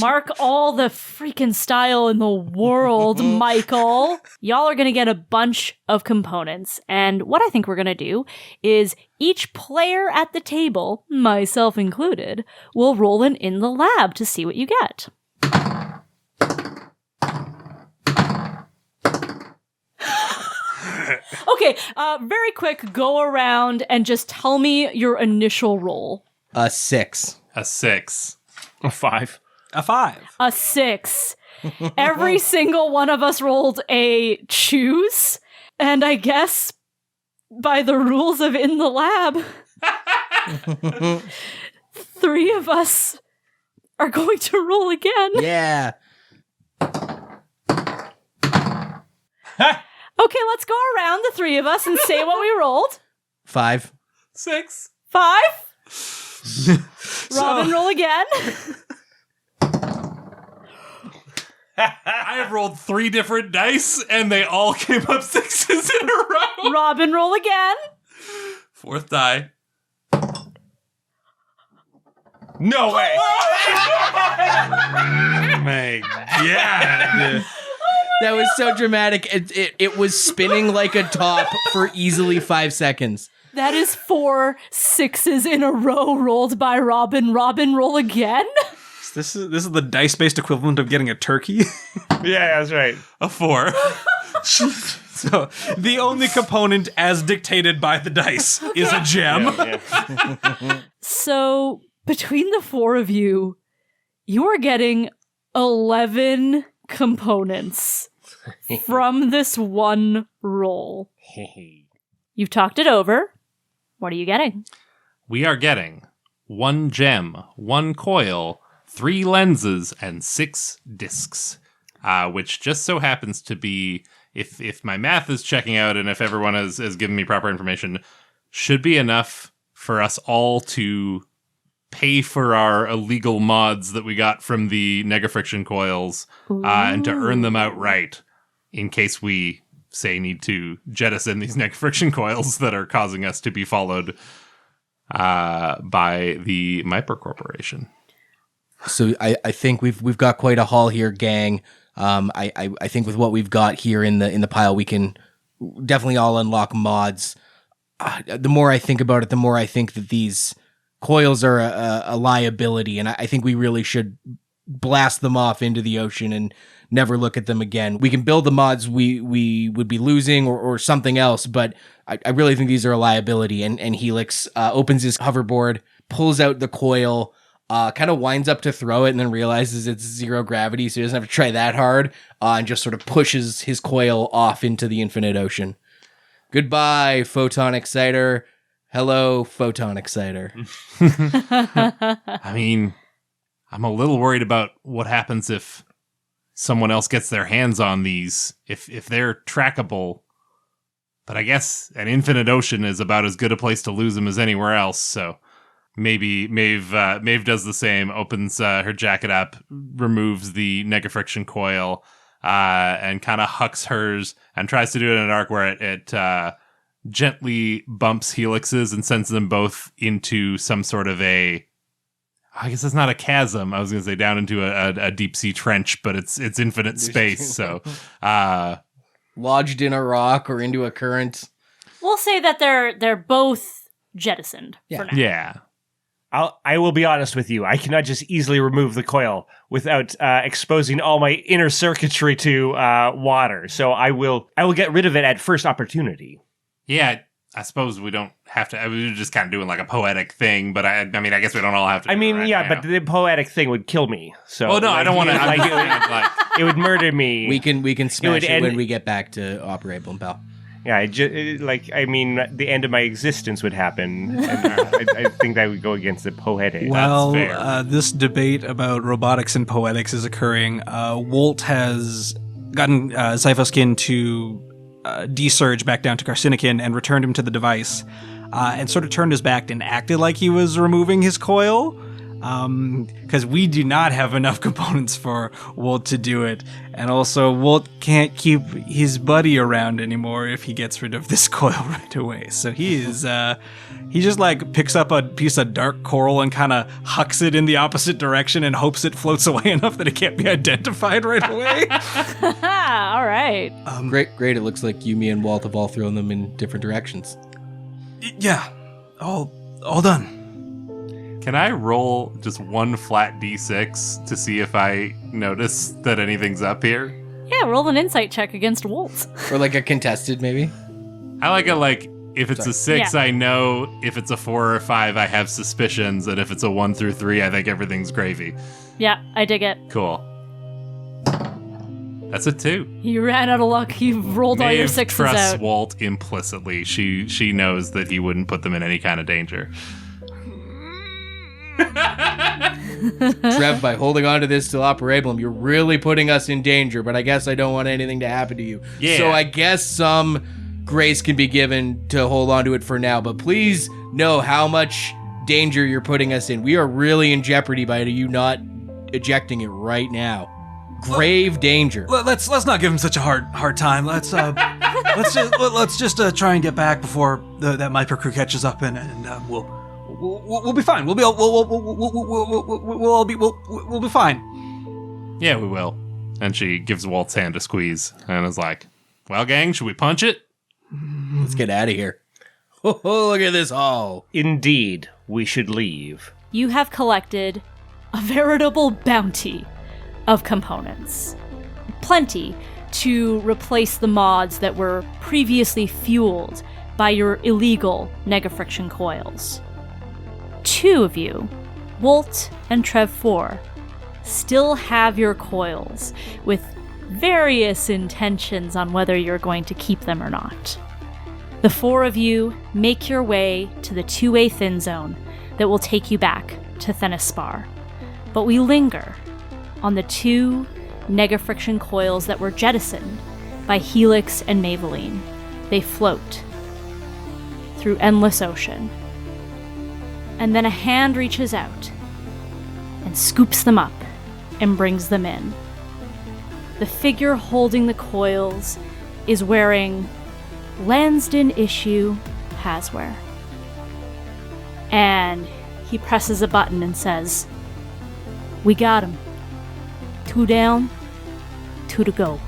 Mark all the freaking style in the world, Michael. Y'all are going to get a bunch of components. And what I think we're going to do is each player at the table, myself included, will roll an in the lab to see what you get. Okay, very quick, go around and just tell me your initial roll. 6. A 6. A 5. A 5. A 6. Every single one of us rolled a choose, and I guess by the rules of in the lab, 3 of us are going to roll again. Yeah. Okay, let's go around, the 3 of us, and say what we rolled. 5. 6. 5. Robyn, roll again. I have rolled 3 different dice, and they all came up 6s in a row. Robyn, roll again. 4th die. No way! My God. That was so dramatic. It was spinning like a top for easily 5 seconds. That is 4 6s in a row rolled by Robyn. Robyn, roll again. This is the dice-based equivalent of getting a turkey. Yeah, that's right. A 4. So the only component as dictated by the dice is a gem. Yeah. So between the 4 of you, you are getting 11 components from this one roll. You've talked it over. What are you getting? We are getting 1 gem, 1 coil, 3 lenses, and 6 discs. Which just so happens to be, if my math is checking out and if everyone has given me proper information, should be enough for us all to pay for our illegal mods that we got from the Negafriction coils and to earn them outright in case we, say, need to jettison these Negafriction coils that are causing us to be followed by the Myper Corporation. So I think we've got quite a haul here, gang. I think with what we've got here in the pile, we can definitely all unlock mods. The more I think about it, the more I think that these coils are a liability, and I think we really should blast them off into the ocean and never look at them again. We can build the mods we would be losing or something else, but I really think these are a liability. And Helix opens his hoverboard, pulls out the coil, kind of winds up to throw it, and then realizes it's 0 gravity, so he doesn't have to try that hard, and just sort of pushes his coil off into the infinite ocean. Goodbye, Photon Exciter. Hello, Photon Exciter. I mean, I'm a little worried about what happens if someone else gets their hands on these, if they're trackable. But I guess an infinite ocean is about as good a place to lose them as anywhere else, so maybe Maeve does the same, opens her jacket up, removes the Negafriction coil, and kind of hucks hers, and tries to do it in an arc where it gently bumps Helix's and sends them both into some sort of I guess it's not a chasm. I was going to say down into a deep sea trench, but it's infinite space. So, lodged in a rock or into a current. We'll say that they're both jettisoned for now. Yeah. I will be honest with you. I cannot just easily remove the coil without exposing all my inner circuitry to water. So I will get rid of it at first opportunity. Yeah, I suppose we don't have to. We were just kind of doing like a poetic thing, but I mean, I guess we don't all have to. I mean, right yeah, now. but the poetic thing would kill me. So, Oh no, I don't want to. It would murder me. We can smash it end- when we get back to Operable Pal. Yeah, the end of my existence would happen. And, I think that would go against the poetic. Well, fair. this debate about robotics and poetics is occurring. Wolt has gotten Zyphoskin to desurge back down to Carcinokin and returned him to the device, and sort of turned his back and acted like he was removing his coil. because we do not have enough components for Wolt to do it. And also, Wolt can't keep his buddy around anymore if he gets rid of this coil right away. So he just like picks up a piece of dark coral and kind of hucks it in the opposite direction and hopes it floats away enough that it can't be identified right away. All right. Great. It looks like you, me, and Walt have all thrown them in different directions. Yeah, all done. Can I roll just one flat d6 to see if I notice that anything's up here? Yeah, roll an insight check against Wolt. Or like a contested, maybe? I like it like, if it's a 6, Yeah. I know. If it's a 4 or a 5, I have suspicions. And if it's a 1 through 3, I think everything's gravy. Yeah, I dig it. Cool. That's a 2. You ran out of luck. You rolled all your Maeve sixes trusts out. Walt implicitly. She knows that he wouldn't put them in any kind of danger. Trev, by holding on to this till operablum, you're really putting us in danger, but I guess I don't want anything to happen to you. Yeah. So I guess some grace can be given to hold on to it for now, but please know how much danger you're putting us in. We are really in jeopardy by you not ejecting it right now. Grave danger. Let's not give him such a hard time. Let's just try and get back before that Myper crew catches up, and we'll be fine. We'll be fine. Yeah, we will. And she gives Walt's hand a squeeze and is like, well, gang, should we punch it? Let's get out of here. Oh, look at this hall. Indeed, we should leave. You have collected a veritable bounty of components. Plenty to replace the mods that were previously fueled by your illegal negafriction coils. 2 of you, Wolt and Trev 4, still have your coils with various intentions on whether you're going to keep them or not. The 4 of you make your way to the 2-way thin zone that will take you back to Thenispar. But we linger on the 2 negafriction coils that were jettisoned by Helix and Maeveline. They float through endless ocean. And then a hand reaches out and scoops them up and brings them in. The figure holding the coils is wearing Lansdowne issue Haswear. And he presses a button and says, "We got him. 2 down, 2 to go."